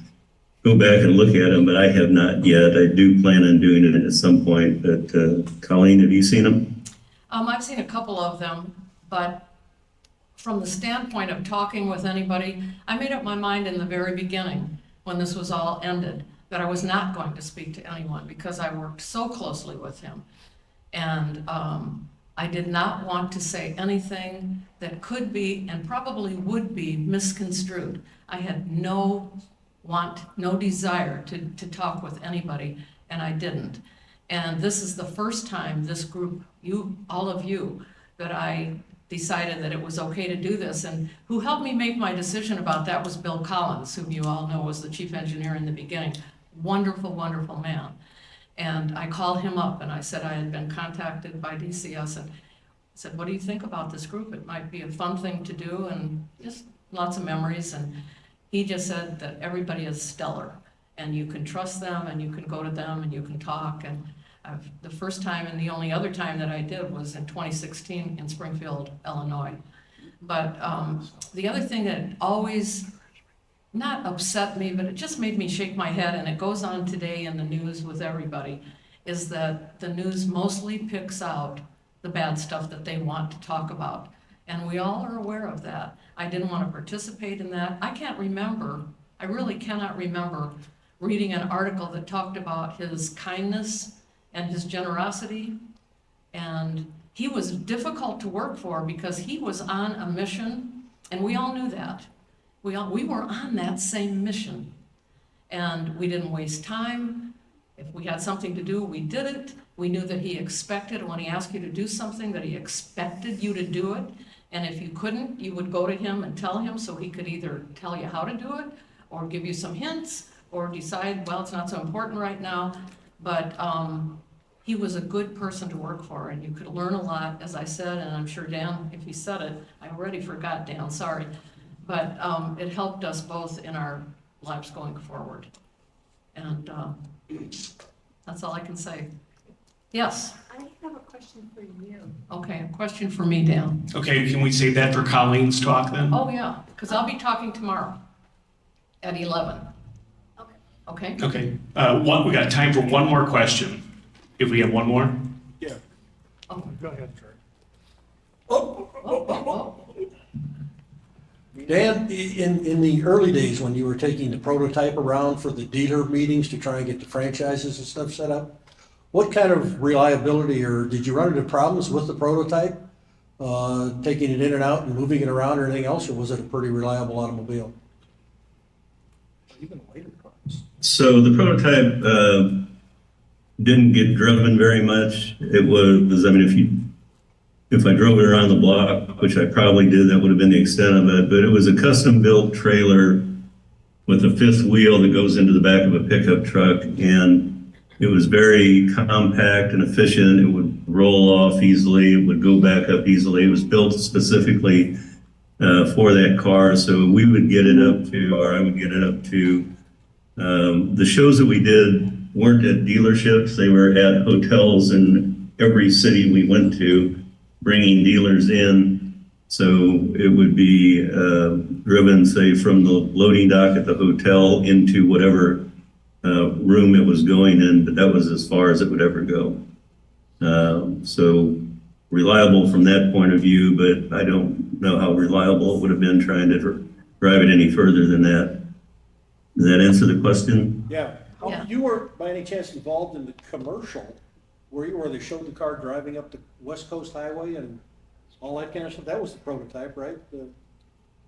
go back and look at them, but I have not yet. I do plan on doing it at some point, but Colleen, have you seen them? I've seen a couple of them, but from the standpoint of talking with anybody, I made up my mind in the very beginning, when this was all ended, that I was not going to speak to anyone because I worked so closely with him. And I did not want to say anything that could be and probably would be misconstrued. I had no desire to talk with anybody, and I didn't. And this is the first time this group, all of you, that I decided that it was okay to do this. And who helped me make my decision about that was Bill Collins, whom you all know was the chief engineer in the beginning. Wonderful, wonderful man. And I called him up and I said I had been contacted by DCS and I said, what do you think about this group? It might be a fun thing to do and just lots of memories. And he just said that everybody is stellar and you can trust them and you can go to them and you can talk. And the first time and the only other time that I did was in 2016 in Springfield, Illinois. But the other thing that always not upset me, but it just made me shake my head, and it goes on today in the news with everybody, is that the news mostly picks out the bad stuff that they want to talk about. And we all are aware of that. I didn't want to participate in that. I really cannot remember reading an article that talked about his kindness and his generosity. And he was difficult to work for because he was on a mission, and we all knew that. We were on that same mission, and we didn't waste time. If we had something to do, we did it. We knew that he expected, when he asked you to do something, that he expected you to do it. And if you couldn't, you would go to him and tell him so he could either tell you how to do it or give you some hints or decide, well, it's not so important right now. But he was a good person to work for, and you could learn a lot, as I said, and I'm sure Dan, if he said it, I already forgot, Dan, sorry. But it helped us both in our lives going forward. And that's all I can say. Yes? I have a question for you. Okay, a question for me, Dan. Okay, can we save that for Colleen's talk then? Oh, yeah, because I'll be talking tomorrow at 11. Okay? Okay, we got time for one more question, if we have one more. Yeah. Oh. Go ahead, Kurt. Dan, in the early days when you were taking the prototype around for the dealer meetings to try and get the franchises and stuff set up, what kind of reliability, or did you run into problems with the prototype, taking it in and out and moving it around or anything else, or was it a pretty reliable automobile? Even later cars. So the prototype didn't get driven very much. It was, I mean, if I drove it around the block, which I probably did, that would have been the extent of it. But it was a custom-built trailer with a fifth wheel that goes into the back of a pickup truck, and it was very compact and efficient. It would roll off easily. It would go back up easily. It was built specifically for that car, so we would get it up to, or I would get it up to, the shows that we did weren't at dealerships. They were at hotels in every city we went to, bringing dealers in. So it would be driven, say, from the loading dock at the hotel into whatever room it was going in, but that was as far as it would ever go. So reliable from that point of view, but I don't know how reliable it would have been trying to drive it any further than that. Does that answer the question? Yeah. You weren't by any chance involved in the commercial, were you, where they showed the car driving up the West Coast Highway and all that kind of stuff? That was the prototype, right?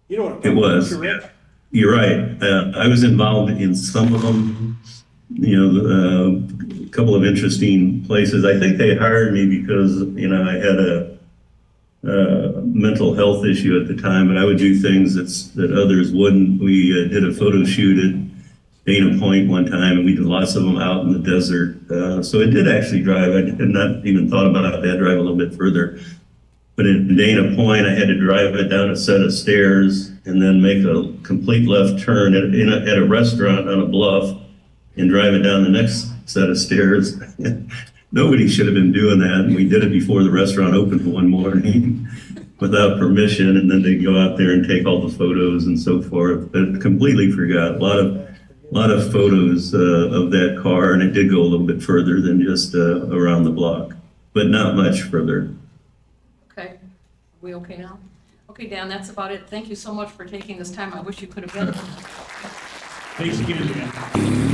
You know what It was. Yeah. You're right. I was involved in some of them. You know, a couple of interesting places. I think they hired me because, you know, I had a mental health issue at the time, but I would do things that others wouldn't. We did a photo shoot at Dana Point one time, and we did lots of them out in the desert. So it did actually drive. I had not even thought about it. I had to drive a little bit further. But in Dana Point, I had to drive it down a set of stairs and then make a complete left turn at a restaurant on a bluff and drive it down the next set of stairs. Nobody should have been doing that. And we did it before the restaurant opened one morning without permission. And then they go out there and take all the photos and so forth. But completely forgot. A lot of photos of that car. And it did go a little bit further than just around the block, but not much further. Okay, are we okay now? Okay, Dan, that's about it. Thank you so much for taking this time. I wish you could have been. Thanks again, Dan.